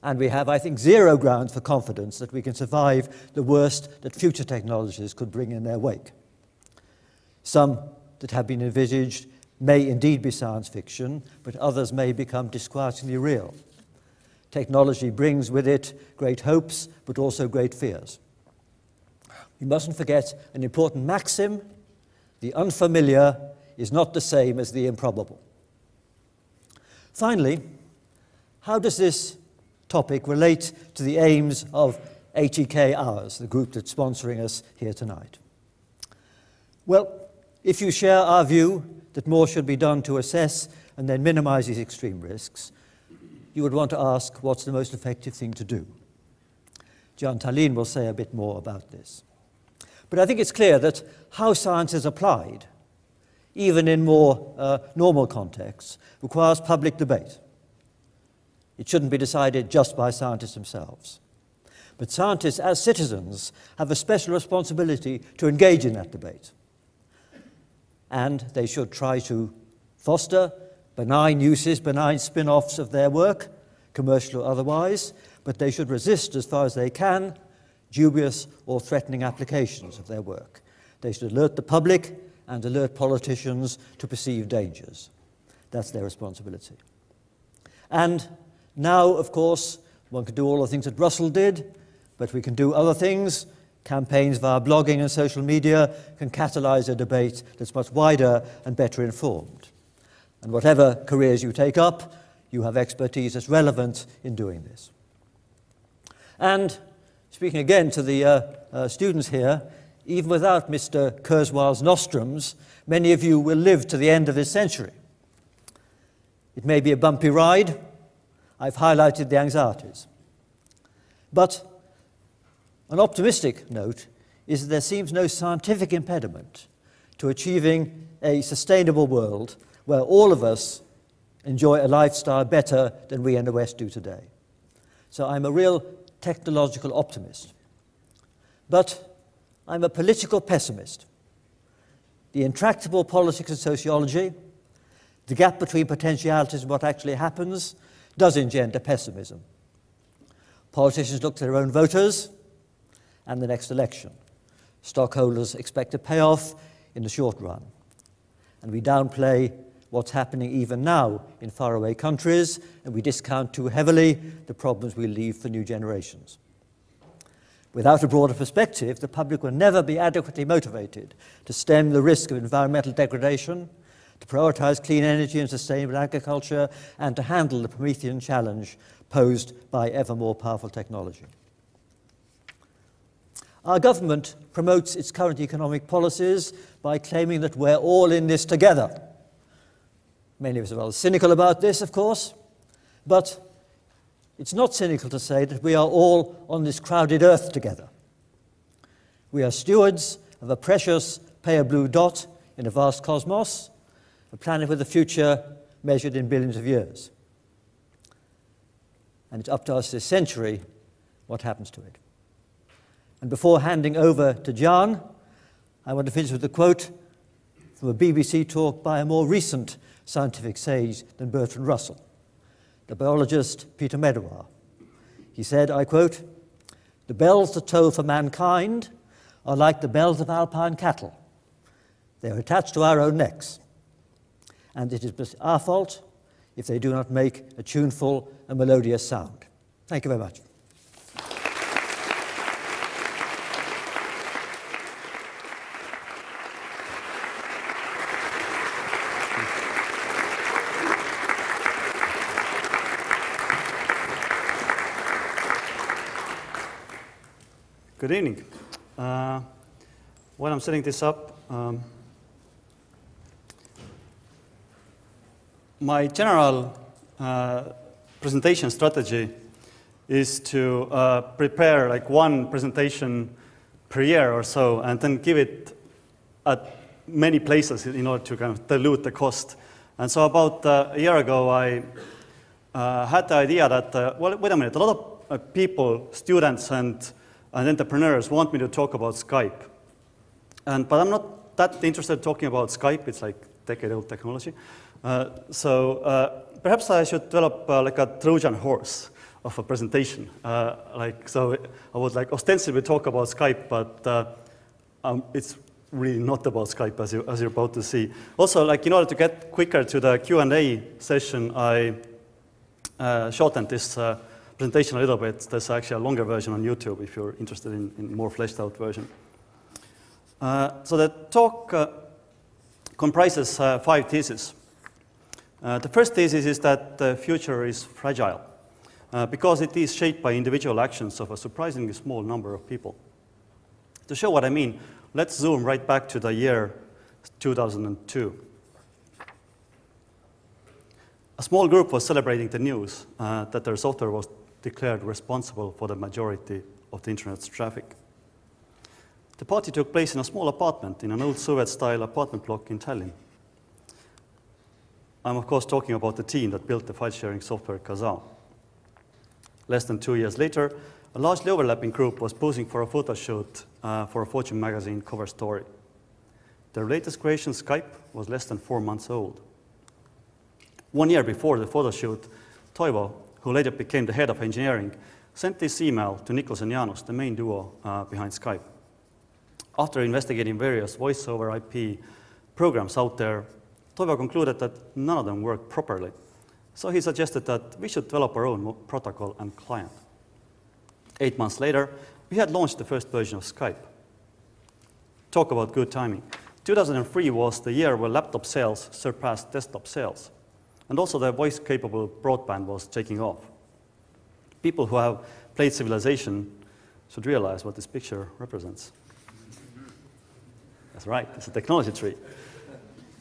And we have, I think, 0 grounds for confidence that we can survive the worst that future technologies could bring in their wake. Some that have been envisaged may indeed be science fiction, but others may become disquietingly real. Technology brings with it great hopes, but also great fears. We mustn't forget an important maxim: the unfamiliar is not the same as the improbable. Finally, how does this topic relate to the aims of ATK Hours, the group that's sponsoring us here tonight? Well, if you share our view that more should be done to assess and then minimize these extreme risks, you would want to ask what's the most effective thing to do. John Tallien will say a bit more about this. But I think it's clear that how science is applied, even in more normal contexts, requires public debate. It shouldn't be decided just by scientists themselves. But scientists, as citizens, have a special responsibility to engage in that debate. And they should try to foster benign uses, benign spin-offs of their work, commercial or otherwise, but they should resist, as far as they can, dubious or threatening applications of their work. They should alert the public and alert politicians to perceived dangers. That's their responsibility. And now, of course, one can do all the things that Russell did, but we can do other things. Campaigns via blogging and social media can catalyze a debate that's much wider and better informed. And whatever careers you take up, you have expertise that's relevant in doing this. And speaking again to the students here, even without Mr. Kurzweil's nostrums, many of you will live to the end of this century. It may be a bumpy ride. I've highlighted the anxieties. But An optimistic note is that there seems no scientific impediment to achieving a sustainable world where all of us enjoy a lifestyle better than we in the West do today. So I'm a real technological optimist. But I'm a political pessimist. The intractable politics of sociology, the gap between potentialities and what actually happens, does engender pessimism. Politicians look to their own voters and the next election. Stockholders expect a payoff in the short run. And we downplay what's happening even now in faraway countries, and we discount too heavily the problems we leave for new generations. Without a broader perspective, the public will never be adequately motivated to stem the risk of environmental degradation, to prioritize clean energy and sustainable agriculture, and to handle the Promethean challenge posed by ever more powerful technology. Our government promotes its current economic policies by claiming that we're all in this together. Many of us are rather cynical about this, of course, but it's not cynical to say that we are all on this crowded earth together. We are stewards of a precious pale blue dot in a vast cosmos, a planet with a future measured in billions of years. And it's up to us this century what happens to it. And before handing over to John, I want to finish with a quote from a BBC talk by a more recent scientific sage than Bertrand Russell, the biologist Peter Medawar. He said, I quote, "The bells that toll for mankind are like the bells of alpine cattle. They are attached to our own necks. And it is but our fault if they do not make a tuneful and melodious sound." Thank you very much. Good evening. While I'm setting this up, my general presentation strategy is to prepare like one presentation per year or so, and then give it at many places in order to kind of dilute the cost. And so about a year ago, I had the idea that, well, wait a minute, a lot of people, students and entrepreneurs want me to talk about Skype. But I'm not that interested in talking about Skype. It's like decade-old technology. Perhaps I should develop like a Trojan horse of a presentation. So I would like ostensibly talk about Skype, but it's really not about Skype, as you're about to see. Also, like in order to get quicker to the Q&A session, I shortened this presentation a little bit. There's actually a longer version on YouTube if you're interested in more fleshed out version. So the talk comprises 5 theses. The first thesis is that the future is fragile because it is shaped by individual actions of a surprisingly small number of people. To show what I mean, let's zoom right back to the year 2002. A small group was celebrating the news that their software was declared responsible for the majority of the internet's traffic. The party took place in a small apartment in an old Soviet-style apartment block in Tallinn. I'm of course talking about the team that built the file-sharing software Kazaa. Less than 2 years later, a largely overlapping group was posing for a photo shoot for a Fortune magazine cover story. Their latest creation, Skype, was less than 4 months old. 1 year before the photo shoot, Toivo, who later became the head of engineering, sent this email to Niklas and Jaanus, the main duo behind Skype. After investigating various voice-over IP programs out there, Toivo concluded that none of them worked properly. So he suggested that we should develop our own protocol and client. 8 months later, we had launched the first version of Skype. Talk about good timing. 2003 was the year where laptop sales surpassed desktop sales. And also the voice-capable broadband was taking off. People who have played Civilization should realize what this picture represents. That's right, it's a technology tree.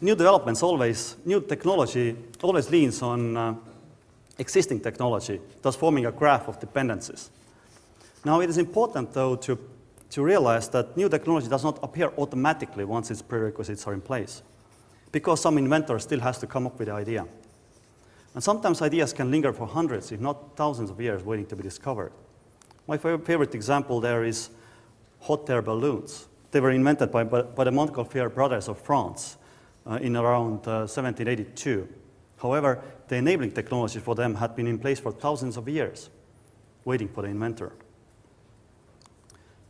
New technology always leans on existing technology, thus forming a graph of dependencies. Now, it is important, though, to realize that new technology does not appear automatically once its prerequisites are in place, because some inventor still has to come up with the idea. And sometimes ideas can linger for hundreds, if not thousands of years, waiting to be discovered. My favorite example there is hot air balloons. They were invented by the Montgolfier brothers of France in around 1782. However, the enabling technology for them had been in place for thousands of years, waiting for the inventor.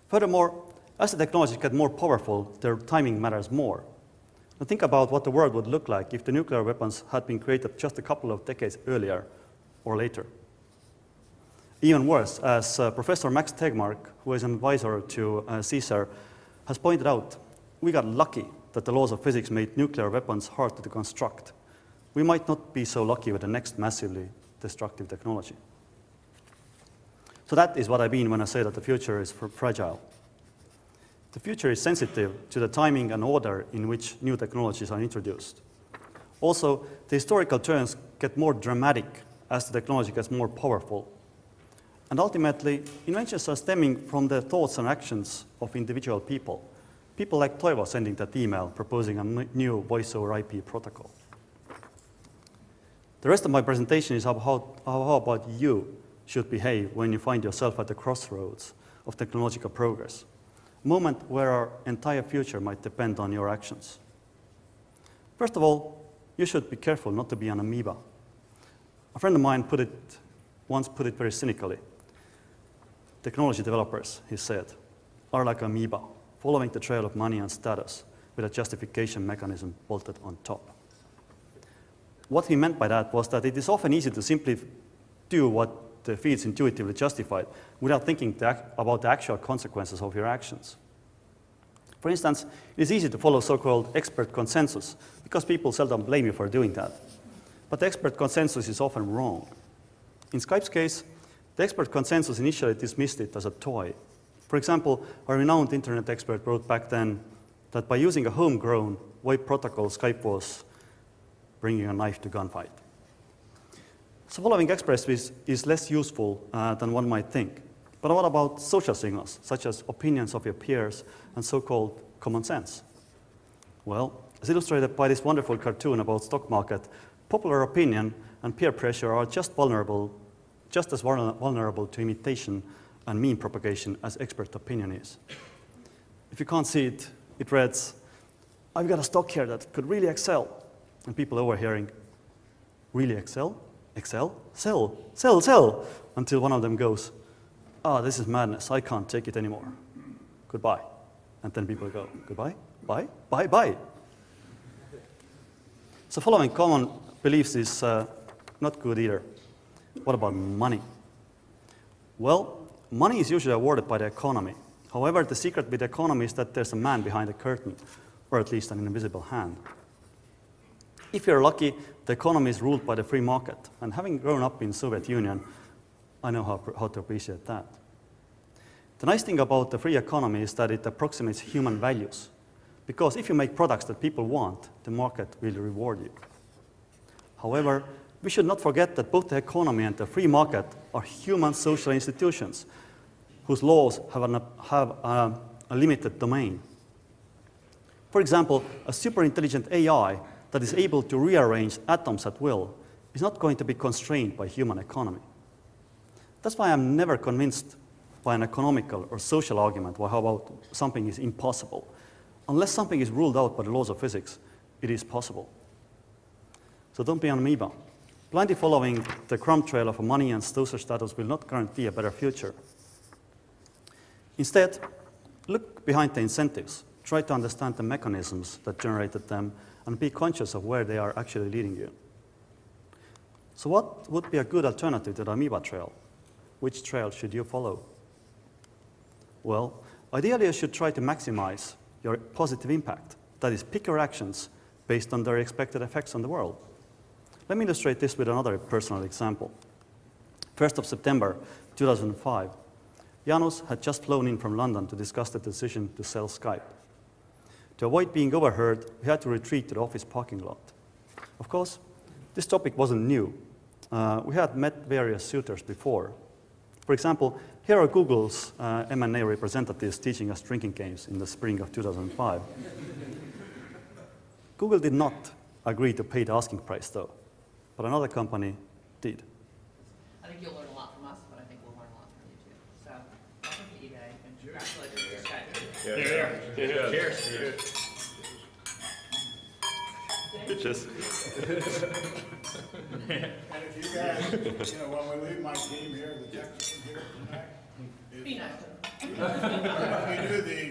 Furthermore, as the technologies get more powerful, their timing matters more. Now think about what the world would look like if the nuclear weapons had been created just a couple of decades earlier or later. Even worse, as Professor Max Tegmark, who is an advisor to CSER, has pointed out, we got lucky that the laws of physics made nuclear weapons hard to construct. We might not be so lucky with the next massively destructive technology. So that is what I mean when I say that the future is fragile. The future is sensitive to the timing and order in which new technologies are introduced. Also, the historical turns get more dramatic as the technology gets more powerful. And ultimately, inventions are stemming from the thoughts and actions of individual people. People like Toivo sending that email proposing a new voice over IP protocol. The rest of my presentation is how about you should behave when you find yourself at the crossroads of technological progress, a moment where our entire future might depend on your actions. First of all, you should be careful not to be an amoeba. A friend of mine once put it very cynically. Technology developers, he said, are like amoeba, following the trail of money and status with a justification mechanism bolted on top. What he meant by that was that it is often easy to simply do what feels intuitively justified without thinking about the actual consequences of your actions. For instance, it is easy to follow so-called expert consensus because people seldom blame you for doing that. But the expert consensus is often wrong. In Skype's case, the expert consensus initially dismissed it as a toy. For example, a renowned internet expert wrote back then that by using a homegrown VoIP protocol, Skype was bringing a knife to gunfight. So following experts is less useful than one might think. But what about social signals, such as opinions of your peers and so-called common sense? Well, as illustrated by this wonderful cartoon about stock market, popular opinion and peer pressure are just as vulnerable to imitation and meme propagation as expert opinion is. If you can't see it, it reads, I've got a stock here that could really excel. And people overhearing, really excel? Excel? Sell, sell, sell, until one of them goes, this is madness, I can't take it anymore. Goodbye. And then people go, goodbye, bye, bye, bye. So following common beliefs is not good either. What about money? Well, money is usually awarded by the economy. However, the secret with the economy is that there's a man behind the curtain, or at least an invisible hand. If you're lucky, the economy is ruled by the free market. And having grown up in Soviet Union, I know how to appreciate that. The nice thing about the free economy is that it approximates human values. Because if you make products that people want, the market will reward you. However, we should not forget that both the economy and the free market are human social institutions whose laws have a limited domain. For example, a super intelligent AI that is able to rearrange atoms at will is not going to be constrained by human economy. That's why I'm never convinced by an economical or social argument how about something is impossible. Unless something is ruled out by the laws of physics, it is possible. So don't be an amoeba. Blindly following the crumb trail of money and social status will not guarantee a better future. Instead, look behind the incentives. Try to understand the mechanisms that generated them and be conscious of where they are actually leading you. So what would be a good alternative to the amoeba trail? Which trail should you follow? Well, ideally you should try to maximize your positive impact. That is, pick your actions based on their expected effects on the world. Let me illustrate this with another personal example. 1st of September 2005, Janos had just flown in from London to discuss the decision to sell Skype. To avoid being overheard, we had to retreat to the office parking lot. Of course, this topic wasn't new. We had met various suitors before. For example, Here are Google's M&A representatives teaching us drinking games in the spring of 2005. Google did not agree to pay the asking price, though, but another company did. I think you'll learn a lot from us, but I think we'll learn a lot from you too. So, welcome to eBay, and congratulations to Skype. Cheers. Cheers. And if you guys, when we leave my team here, the Texas here tonight, Be nice. we do the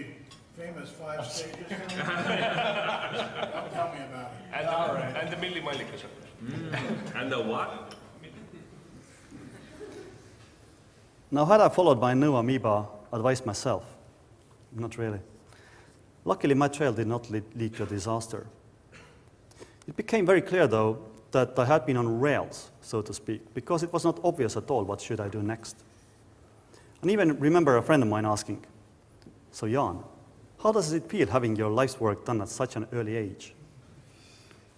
famous 5 stages. Don't tell me about it. And the millimillimeter. And the what? Now, had I followed my new amoeba advice myself? Not really. Luckily, my trail did not lead to a disaster. It became very clear, though, that I had been on rails, so to speak, because it was not obvious at all what should I do next. And even remember a friend of mine asking, "So Jan, how does it feel having your life's work done at such an early age?"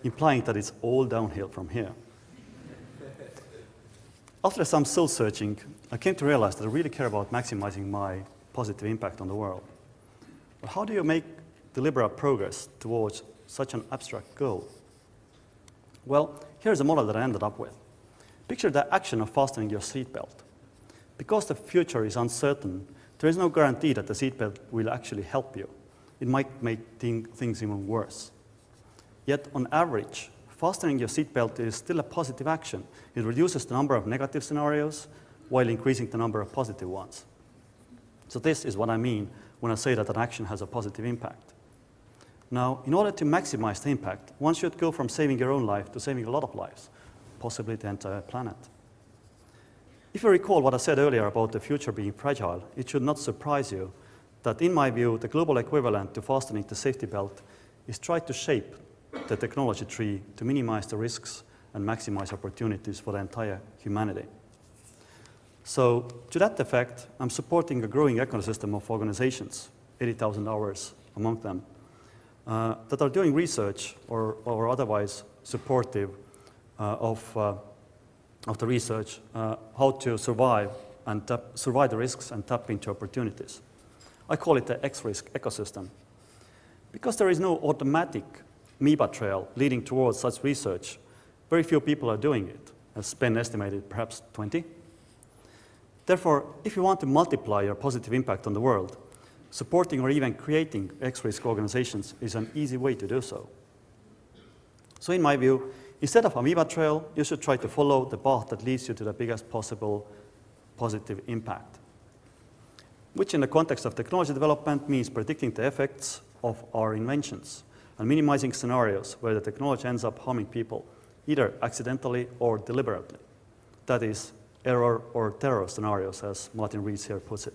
Implying that it's all downhill from here. After some soul searching, I came to realize that I really care about maximizing my positive impact on the world. But how do you make deliberate progress towards such an abstract goal? Well, here's a model that I ended up with. Picture the action of fastening your seatbelt. Because the future is uncertain, there is no guarantee that the seatbelt will actually help you. It might make things even worse. Yet, on average, fastening your seatbelt is still a positive action. It reduces the number of negative scenarios while increasing the number of positive ones. So this is what I mean when I say that an action has a positive impact. Now, in order to maximize the impact, one should go from saving your own life to saving a lot of lives, possibly the entire planet. If you recall what I said earlier about the future being fragile, it should not surprise you that, in my view, the global equivalent to fastening the safety belt is try to shape the technology tree to minimize the risks and maximize opportunities for the entire humanity. So, to that effect, I'm supporting a growing ecosystem of organizations, 80,000 hours among them, that are doing research or otherwise supportive of the research, how to survive the risks and tap into opportunities. I call it the X-risk ecosystem. Because there is no automatic amoeba trail leading towards such research, very few people are doing it, as Ben estimated, perhaps 20. Therefore, if you want to multiply your positive impact on the world, supporting or even creating X-risk organizations is an easy way to do so. So in my view, instead of amoeba trail, you should try to follow the path that leads you to the biggest possible positive impact, which in the context of technology development means predicting the effects of our inventions and minimizing scenarios where the technology ends up harming people, either accidentally or deliberately. That is, error or terror scenarios, as Martin Rees here puts it.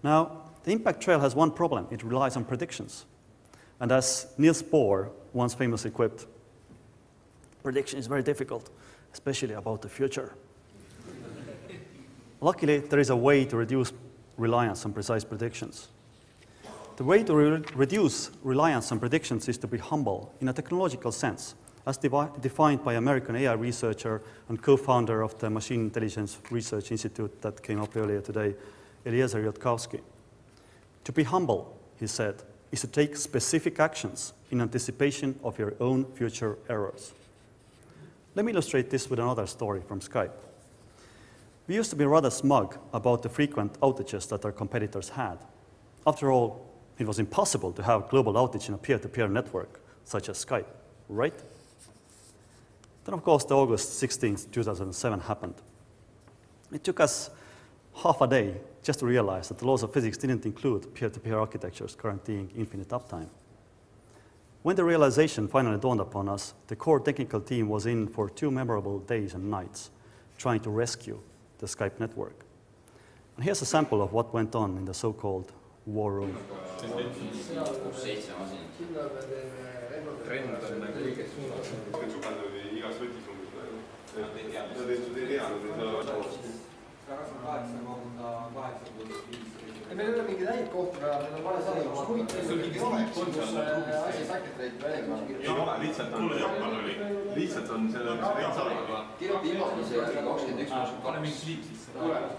Now, the impact trail has one problem. It relies on predictions. And as Niels Bohr once famously quipped, prediction is very difficult, especially about the future. Luckily, there is a way to reduce reliance on precise predictions. The way to reduce reliance on predictions is to be humble in a technological sense, as defined by American AI researcher and co-founder of the Machine Intelligence Research Institute that came up earlier today, Eliezer Yudkowsky. To be humble, he said, is to take specific actions in anticipation of your own future errors. Let me illustrate this with another story from Skype. We used to be rather smug about the frequent outages that our competitors had. After all, it was impossible to have global outage in a peer-to-peer network, such as Skype, right? Then, of course, the August 16th, 2007 happened. It took us half a day just to realize that the laws of physics didn't include peer-to-peer architectures guaranteeing infinite uptime. When the realization finally dawned upon us, the core technical team was in for 2 memorable days and nights trying to rescue the Skype network. And here's a sample of what went on in the so-called war room. meil ei ole mingi täitkohta peal, meil on vaja saada üks huvitav mingi oleks, kus asi sekretärid välja. Ei ole, lihtsalt on selle veits alla. Kirjuta imadise 21. Pane mingi sleep sisse.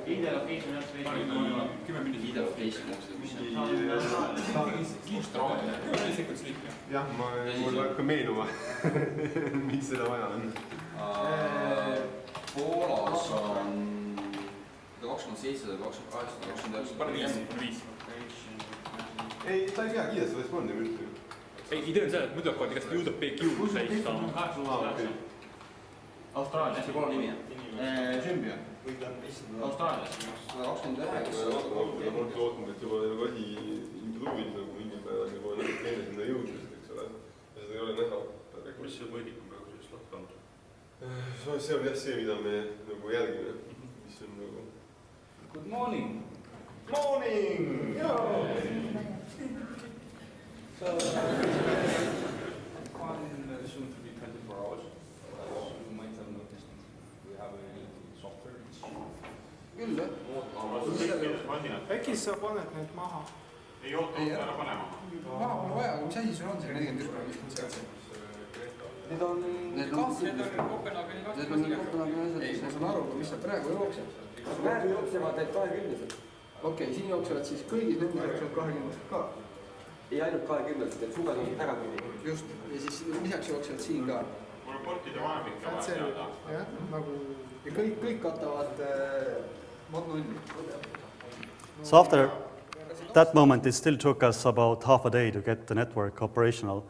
ID-location jaoks veidi. 10 minutit. ID-location jaoks. Kust rohkem? 10 sekundit sleep. Jah, mul läheb ka meenuma, miks seda vaja on. Poolas on 27, 28, 29. Pane 5. Ei, ta ei pea kiiresti respondi üldse. Ei, idee on see, et muidu hakkavad igast jõudab PQ täis saama. Austraalias. See pole nimi on? Sümbion. Austraalias. 129. Ma olen lootnud, et juba nagu asi improovib nagu mingil päeval juba neile sinna jõudmist, eks ole. Ja seda ei ole näha. Mis see mõõdik on praegu sellest lahkanud? See on jah see, mida me nagu jälgime. Mis on nagu... Good morning! Morning! So, soon to be 24 hours. You might have noticed we have a software issue. Küll, jah? Äkki sa paned need maha? Ei oota, ära pane maha. Maha pole vaja, mis asi sul on see 41 peal? Need on Kopenhaageni asjad, ei, ma saan aru, mis sa praegu jookseb. Praegu jooksevad need 20-sed. Okei, siin jooksevad siis kõigis nendes jooksevad 20-sed ka. Ei ainult 20-sed, et suved on tagapidi. Just, ja siis lisaks jooksevad siin ka. Mul portide vahemikka vaja teada. Jah, nagu, ja kõik katavad mod 0. So after that moment, it still took us about half a day to get the network operational.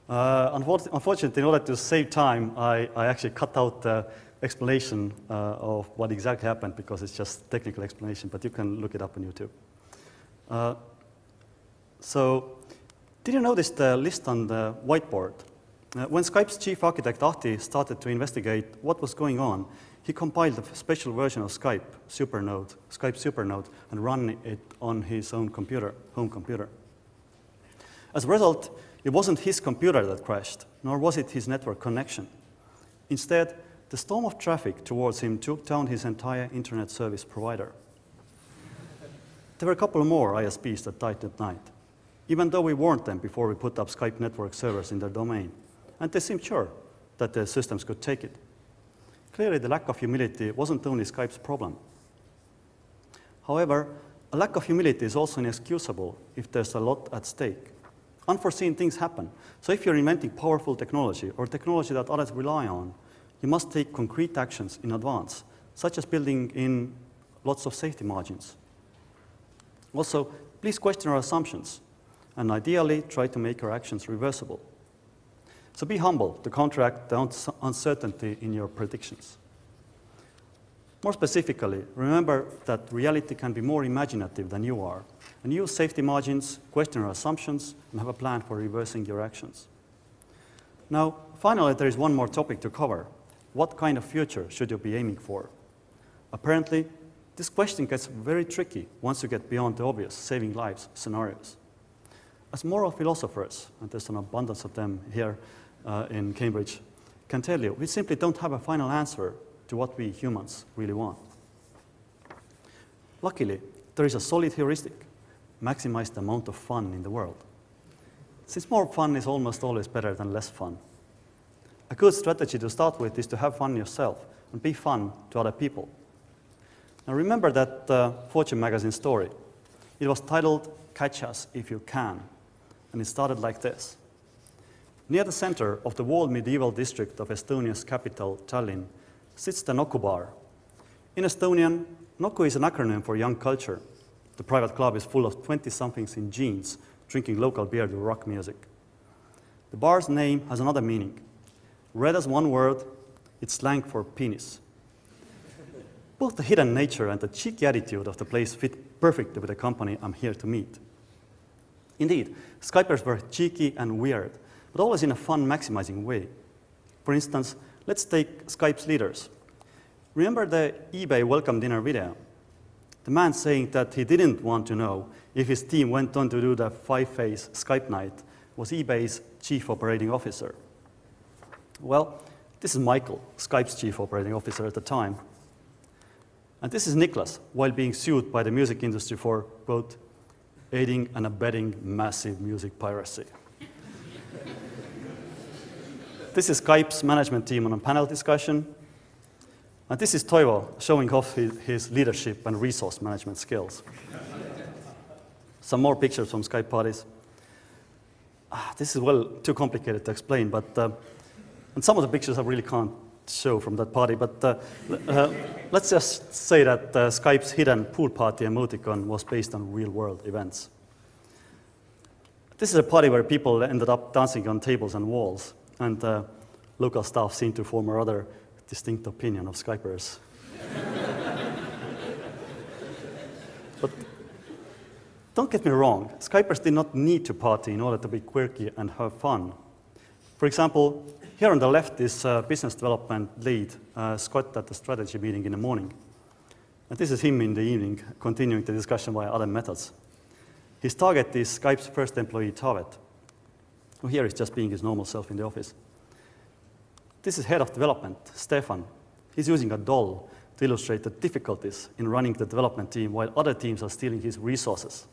Unfortunately, in order to save time, I actually cut out the explanation of what exactly happened because it's just technical explanation, but you can look it up on YouTube. So, did you notice the list on the whiteboard? When Skype's chief architect Ahti started to investigate what was going on, he compiled a special version of Skype Supernode, and ran it on his own computer, home computer. As a result, it wasn't his computer that crashed, nor was it his network connection. Instead, the storm of traffic towards him took down his entire internet service provider. There were a couple more ISPs that died that night, even though we warned them before we put up Skype network servers in their domain, and they seemed sure that their systems could take it. Clearly, the lack of humility wasn't only Skype's problem. However, a lack of humility is also inexcusable if there's a lot at stake. Unforeseen things happen. So if you're inventing powerful technology or technology that others rely on, you must take concrete actions in advance, such as building in lots of safety margins. Also, please question our assumptions, and ideally try to make our actions reversible. So be humble to counteract the uncertainty in your predictions. More specifically, remember that reality can be more imaginative than you are, and use safety margins, question our assumptions, and have a plan for reversing your actions. Now, finally, there is one more topic to cover. What kind of future should you be aiming for? Apparently, this question gets very tricky once you get beyond the obvious saving lives scenarios. As moral philosophers, and there's an abundance of them here in Cambridge, can tell you, we simply don't have a final answer to what we humans really want. Luckily, there is a solid heuristic: maximize the amount of fun in the world. Since more fun is almost always better than less fun. A good strategy to start with is to have fun yourself and be fun to other people. Now remember that Fortune magazine story. It was titled "Catch Us If You Can," and it started like this. Near the center of the walled medieval district of Estonia's capital, Tallinn, sits the Nuku bar. In Estonian, Nuku is an acronym for young culture. The private club is full of 20-somethings in jeans, drinking local beer to rock music. The bar's name has another meaning. Read as one word, it's slang for penis. Both the hidden nature and the cheeky attitude of the place fit perfectly with the company I'm here to meet. Indeed, Skypers were cheeky and weird, but always in a fun, maximizing way. For instance, let's take Skype's leaders. Remember the eBay welcome dinner video? The man saying that he didn't want to know if his team went on to do the 5-phase Skype night was eBay's chief operating officer. Well, this is Michael, Skype's chief operating officer at the time. And this is Niklas, while being sued by the music industry for, quote, aiding and abetting massive music piracy. This is Skype's management team on a panel discussion. And this is Toivo showing off his leadership and resource management skills. Some more pictures from Skype parties. This is, well, too complicated to explain, but and some of the pictures I really can't show from that party, but let's just say that Skype's hidden pool party emoticon was based on real-world events. This is a party where people ended up dancing on tables and walls, and local staff seemed to form a rather distinct opinion of Skypers. But don't get me wrong, Skypers did not need to party in order to be quirky and have fun. For example, here on the left is business development lead, Scott, at the strategy meeting in the morning. And this is him in the evening, continuing the discussion via other methods. His target is Skype's first employee, Tavet, who here is just being his normal self in the office. This is head of development, Stefan. He's using a doll to illustrate the difficulties in running the development team while other teams are stealing his resources.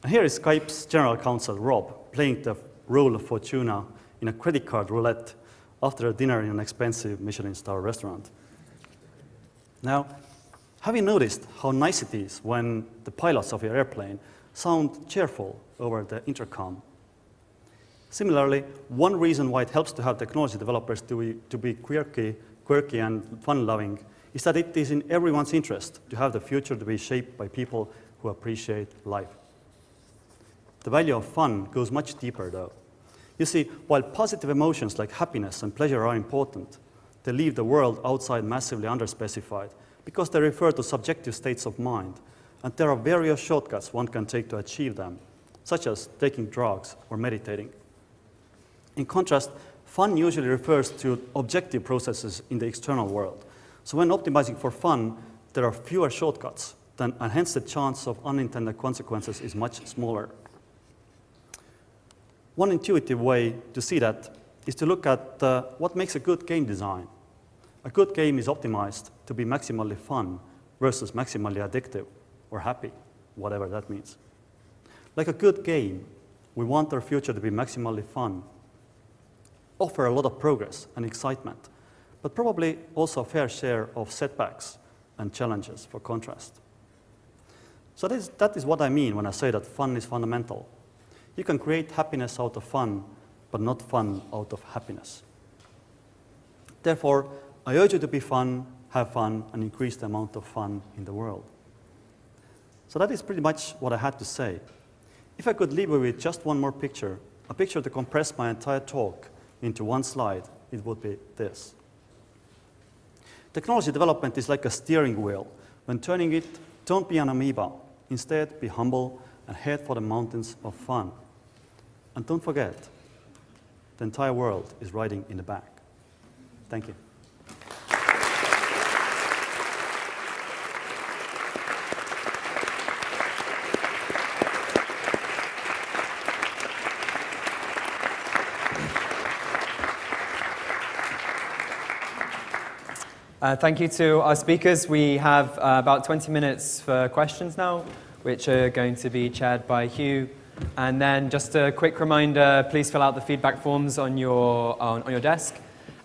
And here is Skype's general counsel, Rob, playing the role of Fortuna in a credit card roulette after a dinner in an expensive Michelin star restaurant. Now, have you noticed how nice it is when the pilots of your airplane sound cheerful over the intercom? Similarly, one reason why it helps to have technology developers to be quirky and fun-loving is that it is in everyone's interest to have the future to be shaped by people who appreciate life. The value of fun goes much deeper, though. You see, while positive emotions like happiness and pleasure are important, they leave the world outside massively underspecified because they refer to subjective states of mind, and there are various shortcuts one can take to achieve them, such as taking drugs or meditating. In contrast, fun usually refers to objective processes in the external world. So when optimizing for fun, there are fewer shortcuts, and hence the chance of unintended consequences is much smaller. One intuitive way to see that is to look at what makes a good game design. A good game is optimized to be maximally fun versus maximally addictive or happy, whatever that means. Like a good game, we want our future to be maximally fun, offer a lot of progress and excitement, but probably also a fair share of setbacks and challenges for contrast. So that is what I mean when I say that fun is fundamental. You can create happiness out of fun, but not fun out of happiness. Therefore, I urge you to be fun, have fun, and increase the amount of fun in the world. So that is pretty much what I had to say. If I could leave you with just one more picture, a picture to compress my entire talk into one slide, it would be this. Technology development is like a steering wheel. When turning it, don't be an amoeba. Instead, be humble and head for the mountains of fun. And don't forget, the entire world is riding in the back. Thank you. Thank you to our speakers. We have about 20 minutes for questions now, which are going to be chaired by Hugh. And then just a quick reminder, please fill out the feedback forms on your desk.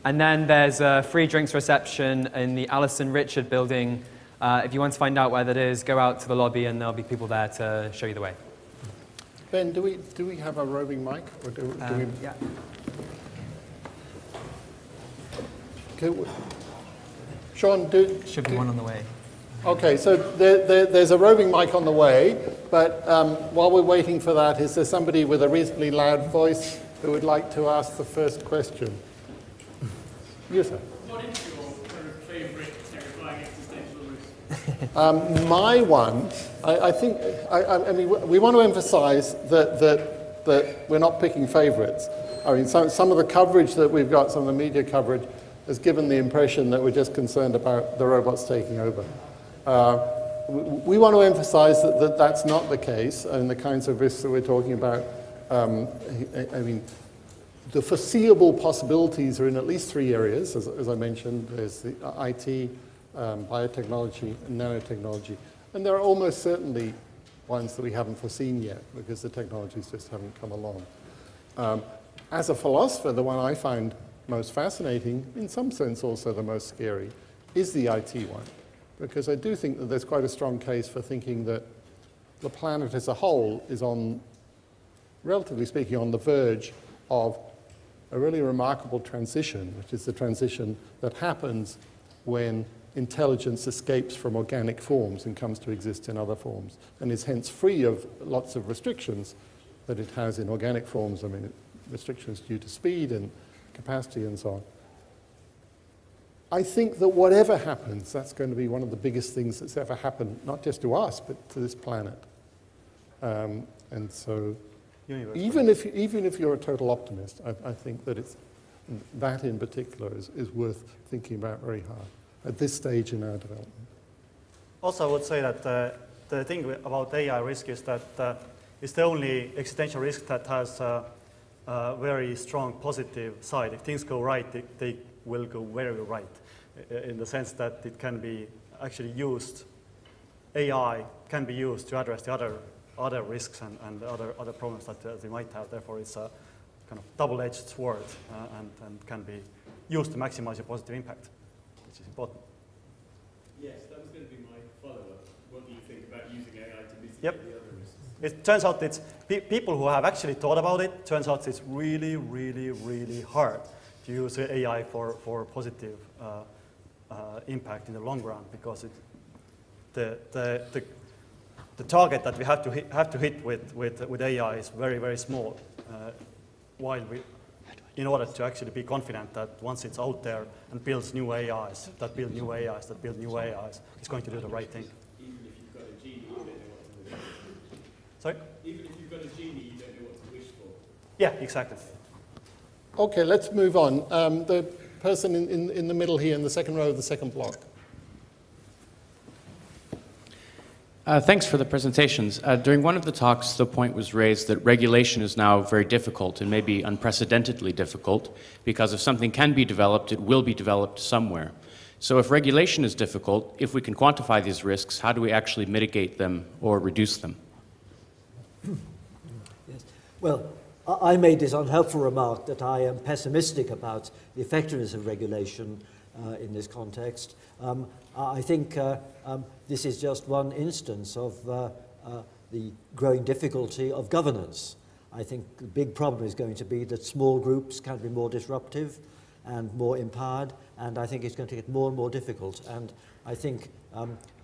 And then there's a free drinks reception in the Alison Richard building. If you want to find out where that is, go out to the lobby and there'll be people there to show you the way. Ben, do we have a roving mic? Or do we? Yeah. Okay, Sean, should be one on the way. Okay, so there's a roving mic on the way, but while we're waiting for that, is there somebody with a reasonably loud voice who would like to ask the first question? You, sir. What is your kind of favourite terrifying existential risk? My one, I mean, we want to emphasize that we're not picking favourites. I mean, some of the coverage that we've got, some of the media coverage, has given the impression that we're just concerned about the robots taking over. We want to emphasize that that's not the case, and the kinds of risks that we're talking about. I mean, the foreseeable possibilities are in at least three areas, as I mentioned. There's the IT, biotechnology and nanotechnology. And there are almost certainly ones that we haven't foreseen yet because the technologies just haven't come along. As a philosopher, the one I find most fascinating, in some sense also the most scary, is the IT one. Because I do think that there's quite a strong case for thinking that the planet as a whole is on, relatively speaking, on the verge of a really remarkable transition, which is the transition that happens when intelligence escapes from organic forms and comes to exist in other forms, and is hence free of lots of restrictions that it has in organic forms. I mean, restrictions due to speed and capacity and so on. I think that whatever happens, that's going to be one of the biggest things that's ever happened, not just to us, but to this planet. And so, even if you're a total optimist, I think that that in particular is worth thinking about very hard at this stage in our development. Also, I would say that the thing about AI risk is that it's the only existential risk that has a very strong positive side. If things go right, they will go very right, in the sense that it can be actually used, AI can be used to address the other risks and other problems that they might have. Therefore, it's a kind of double-edged sword and can be used to maximize your positive impact, which is important. Yes, that was going to be my follow-up. What do you think about using AI to mitigate Yep. the other risks? It turns out it's people who have actually thought about it, turns out it's really, really, really hard to use AI for positive impact in the long run, because the target that we have to hit with AI is very, very small, in order to actually be confident that once it's out there and builds new AIs, that build new AIs, that build new AIs, it's going to do the right thing. Even if you've got a genie, you don't know what to wish for. Sorry? Even if you've got a genie, you don't know what to wish for. Yeah, exactly. Okay, let's move on. The person in the middle here in the second row of the second block. Thanks for the presentations. During one of the talks, the point was raised that regulation is now very difficult and maybe unprecedentedly difficult, because if something can be developed, it will be developed somewhere. So if regulation is difficult, if we can quantify these risks, how do we actually mitigate them or reduce them? Yes. Well, I made this unhelpful remark that I am pessimistic about the effectiveness of regulation in this context. I think this is just one instance of the growing difficulty of governance. I think the big problem is going to be that small groups can be more disruptive and more empowered, and I think it's going to get more and more difficult. And I think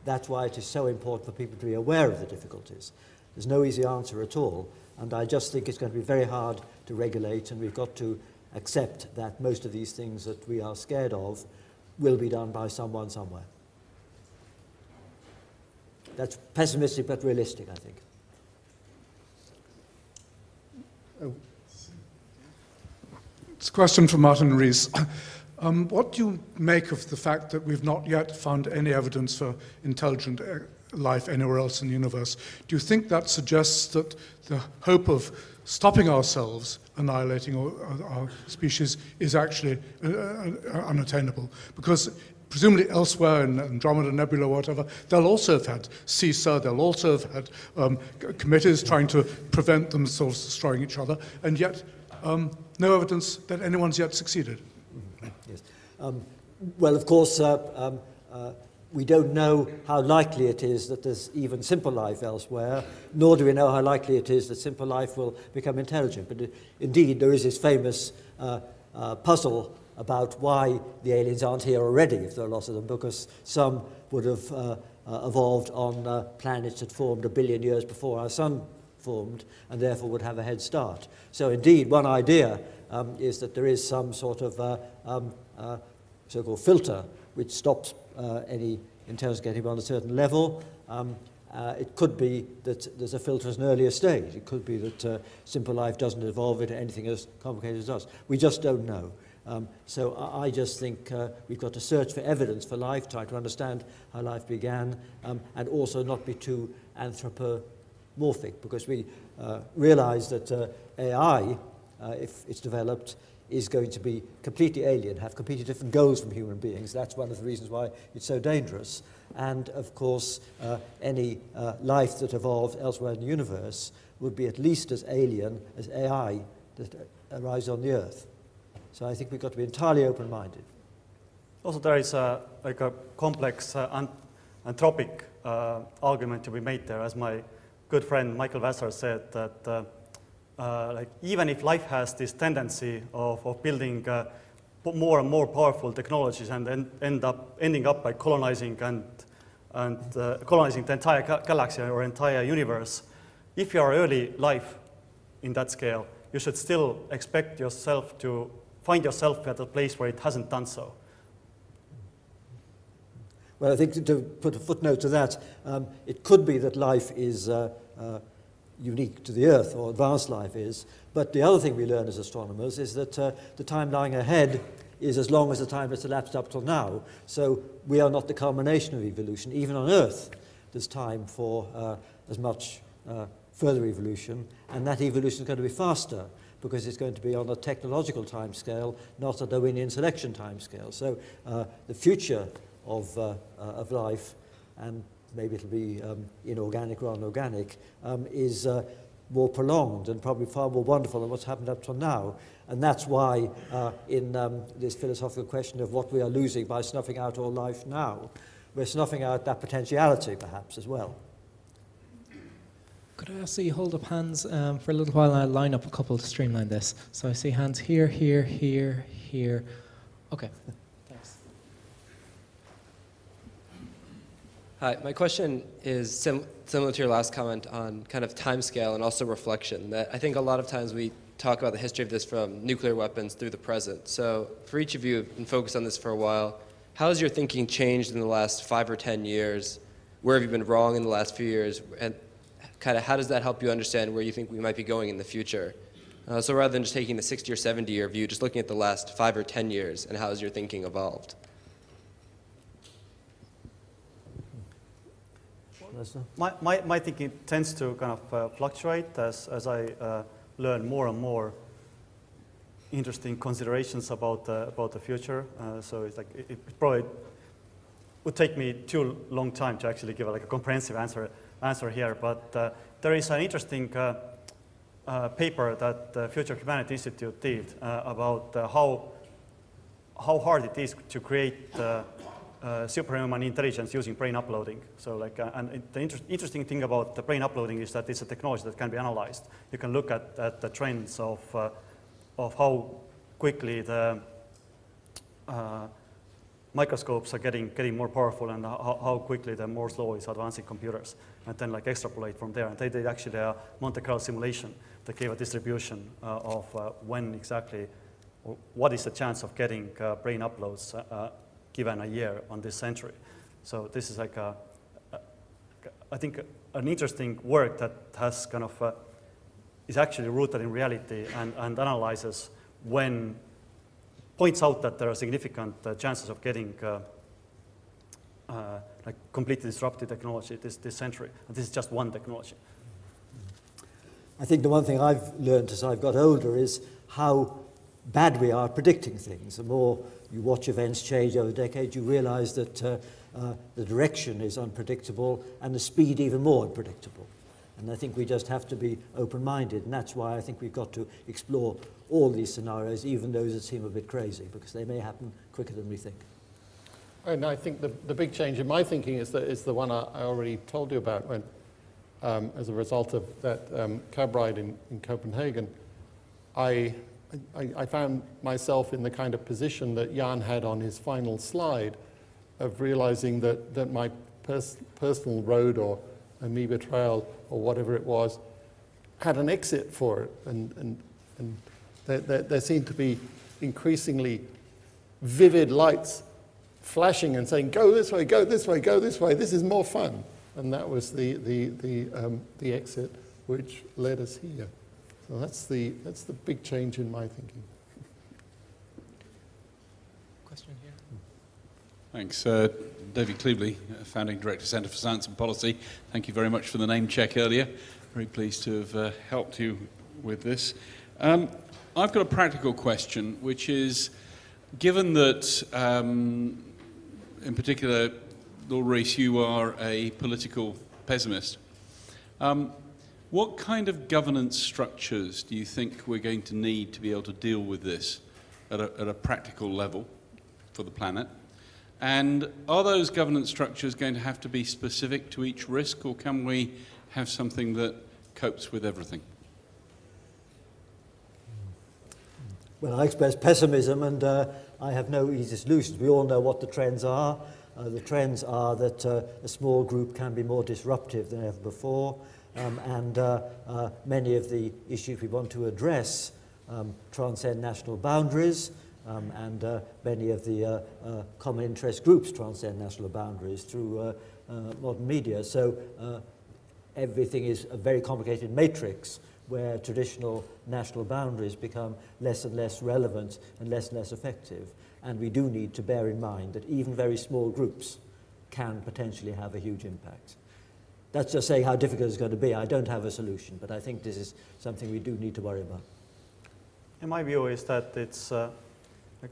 that's why it is so important for people to be aware of the difficulties. There's no easy answer at all, and I just think it's going to be very hard to regulate, and we've got to accept that most of these things that we are scared of will be done by someone somewhere. That's pessimistic but realistic, I think. It's a question from Martin Rees. What do you make of the fact that we've not yet found any evidence for intelligent life anywhere else in the universe? Do you think that suggests that the hope of stopping ourselves annihilating our species is actually unattainable? Because presumably elsewhere in Andromeda Nebula or whatever, they'll also have had CSER, they'll also have had committees trying to prevent themselves destroying each other, and yet no evidence that anyone's yet succeeded. Yes. Well, of course, we don't know how likely it is that there's even simple life elsewhere, nor do we know how likely it is that simple life will become intelligent. But indeed, there is this famous puzzle about why the aliens aren't here already, if there are lots of them, because some would have evolved on planets that formed 1 billion years before our sun formed, and therefore would have a head start. So indeed, one idea is that there is some sort of so-called filter which stops any intelligence getting beyond a certain level. It could be that there's a filter at an earlier stage. It could be that simple life doesn't evolve into anything as complicated as us. We just don't know. So I just think we've got to search for evidence for life, try to understand how life began, and also not be too anthropomorphic, because we realize that AI, if it's developed, is going to be completely alien, have completely different goals from human beings. That's one of the reasons why it's so dangerous. And of course, any life that evolved elsewhere in the universe would be at least as alien as AI that arises on the Earth. So I think we've got to be entirely open-minded. Also, there is a complex anthropic argument to be made there, as my good friend Michael Vassar said, that like even if life has this tendency of building more and more powerful technologies and ending up by colonizing colonizing the entire galaxy or entire universe, if you are early life in that scale, you should still expect yourself to find yourself at a place where it hasn't done so. Well, I think to put a footnote to that, it could be that life is unique to the Earth, or advanced life is, but the other thing we learn as astronomers is that the time lying ahead is as long as the time that's elapsed up till now. So we are not the culmination of evolution. Even on Earth, there's time for as much further evolution, and that evolution is going to be faster because it's going to be on a technological time scale, not a Darwinian selection time scale. So the future of life, and maybe it'll be inorganic rather than organic, is more prolonged and probably far more wonderful than what's happened up till now. And that's why in this philosophical question of what we are losing by snuffing out all life now, we're snuffing out that potentiality perhaps as well. Could I ask that you hold up hands for a little while, and I'll line up a couple to streamline this. So I see hands here, here, here, here. Okay, thanks. Hi, my question is similar to your last comment on kind of timescale and also reflection. That I think a lot of times we talk about the history of this from nuclear weapons through the present. So for each of you who've been focused on this for a while, how has your thinking changed in the last 5 or 10 years? Where have you been wrong in the last few years? And kind of how does that help you understand where you think we might be going in the future? So rather than just taking the 60 or 70-year view, just looking at the last 5 or 10 years and how has your thinking evolved? My thinking tends to kind of fluctuate as I learn more and more interesting considerations about the future. So it's like it probably would take me too long time to actually give a comprehensive answer here. But there is an interesting paper that the Future Humanity Institute did about how hard it is to create superhuman intelligence using brain uploading. So and the interesting thing about the brain uploading is that it's a technology that can be analyzed. You can look at the trends of how quickly the microscopes are getting more powerful and how quickly the Moore's law is advancing computers, and then extrapolate from there. And they did actually a Monte Carlo simulation that gave a distribution of when exactly, or what is the chance of getting brain uploads given a year on this century. So this is I think an interesting work that has kind of is actually rooted in reality and analyzes when points out that there are significant chances of getting completely disruptive technology this century. And this is just one technology. I think the one thing I've learned as I've got older is how bad we are at predicting things. The more you watch events change over decades, you realize that the direction is unpredictable and the speed even more unpredictable. And I think we just have to be open-minded, and that's why I think we've got to explore all these scenarios, even those that seem a bit crazy, because they may happen quicker than we think. And I think the big change in my thinking is the one I already told you about when, as a result of that cab ride in Copenhagen, I found myself in the kind of position that Jan had on his final slide of realizing that my personal road or amoeba trail or whatever it was had an exit for it, and there seemed to be increasingly vivid lights flashing and saying, go this way, go this way, go this way, this is more fun. And that was the exit which led us here. So that's the big change in my thinking. Question here. Thanks. David Cleveley, Founding Director, Centre for Science and Policy. Thank you very much for the name check earlier. Very pleased to have helped you with this. I've got a practical question, which is, given that, in particular, Lord Rees, you are a political pessimist, what kind of governance structures do you think we're going to need to be able to deal with this at a practical level for the planet? And are those governance structures going to have to be specific to each risk, or can we have something that copes with everything? Well, I express pessimism, and I have no easy solutions. We all know what the trends are. The trends are that a small group can be more disruptive than ever before, and many of the issues we want to address transcend national boundaries, and many of the common interest groups transcend national boundaries through modern media. So everything is a very complicated matrix where traditional national boundaries become less and less relevant and less effective. And we do need to bear in mind that even very small groups can potentially have a huge impact. That's just saying how difficult it's going to be. I don't have a solution, but I think this is something we do need to worry about. And my view is that it's,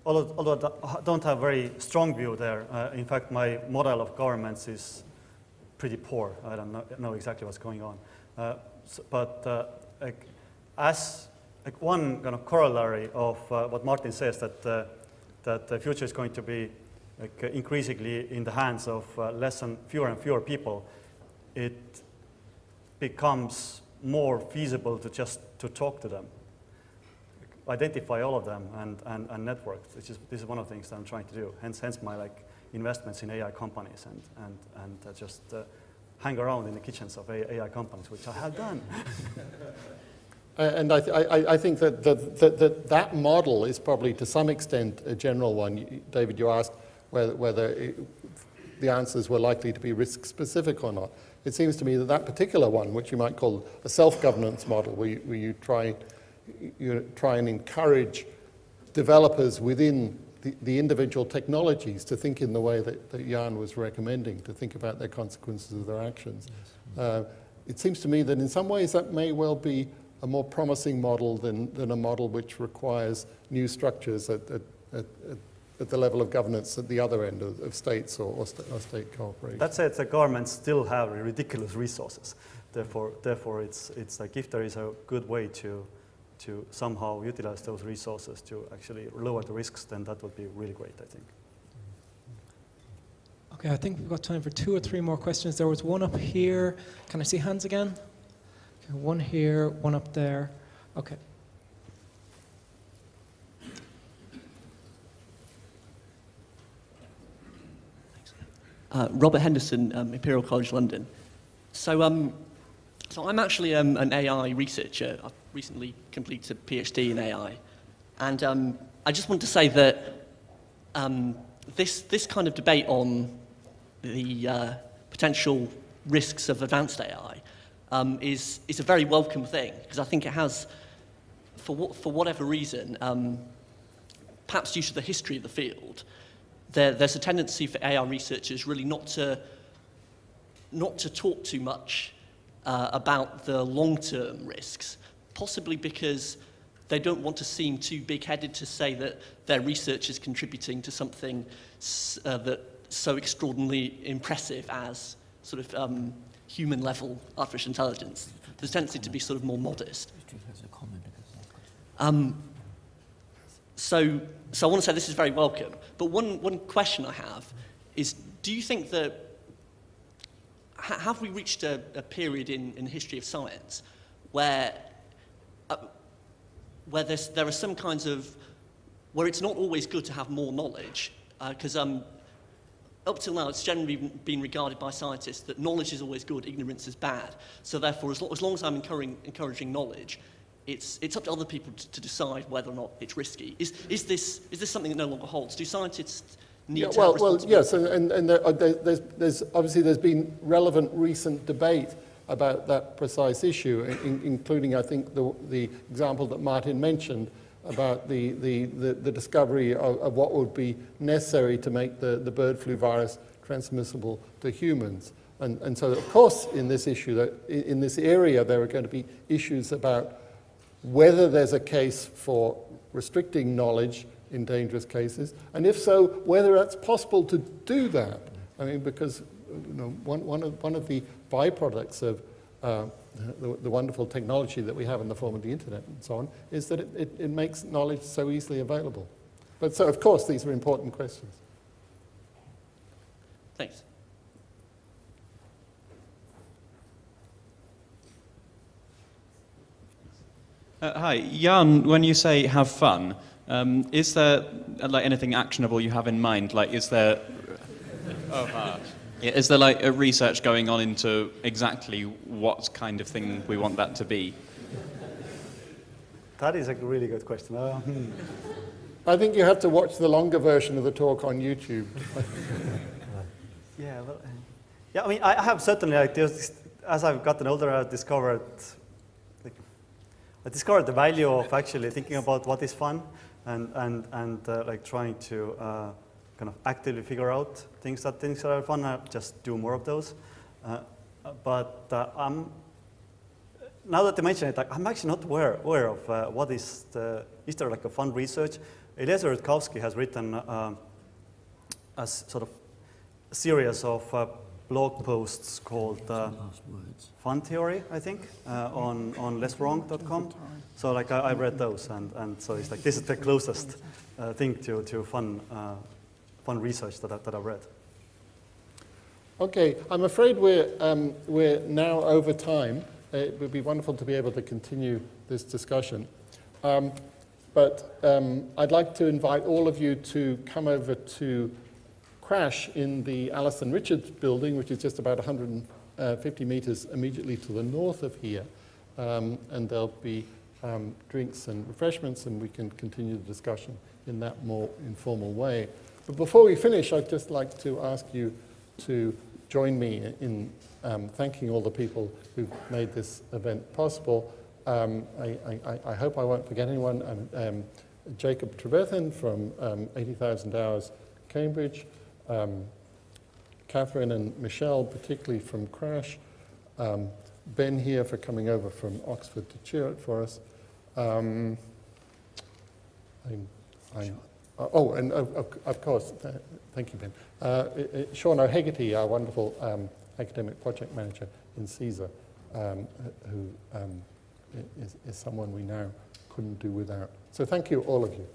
although I don't have a very strong view there, in fact, my model of governments is pretty poor. I don't know exactly what's going on. As one kind of corollary of what Martin says, that the future is going to be increasingly in the hands of fewer and fewer people, it becomes more feasible to just talk to them, identify all of them, and network. This is one of the things that I'm trying to do. Hence my investments in AI companies and just hang around in the kitchens of AI companies, which I have done. And I think that model is probably to some extent a general one. David, you asked whether the answers were likely to be risk specific or not. It seems to me that particular one, which you might call a self-governance model, where you try and encourage developers within the individual technologies to think in the way that Jan was recommending, to think about their consequences of their actions. It seems to me that in some ways that may well be a more promising model than a model which requires new structures at the level of governance at the other end of states or state cooperation. That said, the governments still have ridiculous resources. Therefore it's like if there is a good way to somehow utilize those resources to actually lower the risks, then that would be really great, I think. Okay, I think we've got time for 2 or 3 more questions. There was one up here. Can I see hands again? Okay, one here, one up there. Okay. Robert Henderson, Imperial College London. So I'm actually an AI researcher. I've recently completed a PhD in AI. And I just want to say that this kind of debate on the potential risks of advanced AI is a very welcome thing, because I think it has, for whatever reason, perhaps due to the history of the field, there's a tendency for AI researchers really not to talk too much about the long-term risks, possibly because they don't want to seem too big-headed to say that their research is contributing to something that's so extraordinarily impressive as sort of human-level artificial intelligence. There's a tendency to be sort of more modest. So I want to say this is very welcome. But one question I have is, do you think that, have we reached a period in the history of science where there are some kinds of, where it's not always good to have more knowledge, because up till now it's generally been regarded by scientists that knowledge is always good, ignorance is bad. So therefore, as long as I'm encouraging knowledge, it's up to other people to decide whether or not it's risky. Is this something that no longer holds? Do scientists need to have responsibility? Yes, and there's been relevant recent debate about that precise issue, including, I think, the example that Martin mentioned about the discovery of what would be necessary to make the bird flu virus transmissible to humans. And so, of course, in this issue, in this area, there are going to be issues about whether there's a case for restricting knowledge in dangerous cases, and if so, whether it's possible to do that. I mean, because one of the byproducts of the wonderful technology that we have in the form of the internet and so on is that it makes knowledge so easily available. But so, of course, these are important questions. Thanks. Hi, Jan, when you say have fun, is there like anything actionable you have in mind? Like, is there is there like a research going on into exactly what kind of thing we want that to be? That is a really good question. I think you have to watch the longer version of the talk on YouTube. Yeah, well, yeah. I mean, I have certainly, like, as I've gotten older, I've discovered. I discovered the value of actually thinking about what is fun and like trying to kind of actively figure out things that are fun. I just do more of those. But now that you mention it, like, I'm actually not aware of what is there like a fun research? Eliezer Rutkowski has written a sort of series of blog posts called Fun Theory, I think, on lesswrong.com. So like I read those, and so it's like this is the closest thing to fun research that I've read. Okay, I'm afraid we're now over time. It would be wonderful to be able to continue this discussion. But I'd like to invite all of you to come over to Crash in the Alison Richards building, which is just about 150 meters immediately to the north of here. And there'll be drinks and refreshments, and we can continue the discussion in that more informal way. But before we finish, I'd just like to ask you to join me in thanking all the people who've made this event possible. I hope I won't forget anyone. Jacob Trevethan from 80,000 Hours, Cambridge. Catherine and Michelle, particularly from Crash. Ben here for coming over from Oxford to cheer it for us. And of course, thank you, Ben. Sean O'Hegarty, our wonderful academic project manager in CSER, who is someone we now couldn't do without. So thank you, all of you.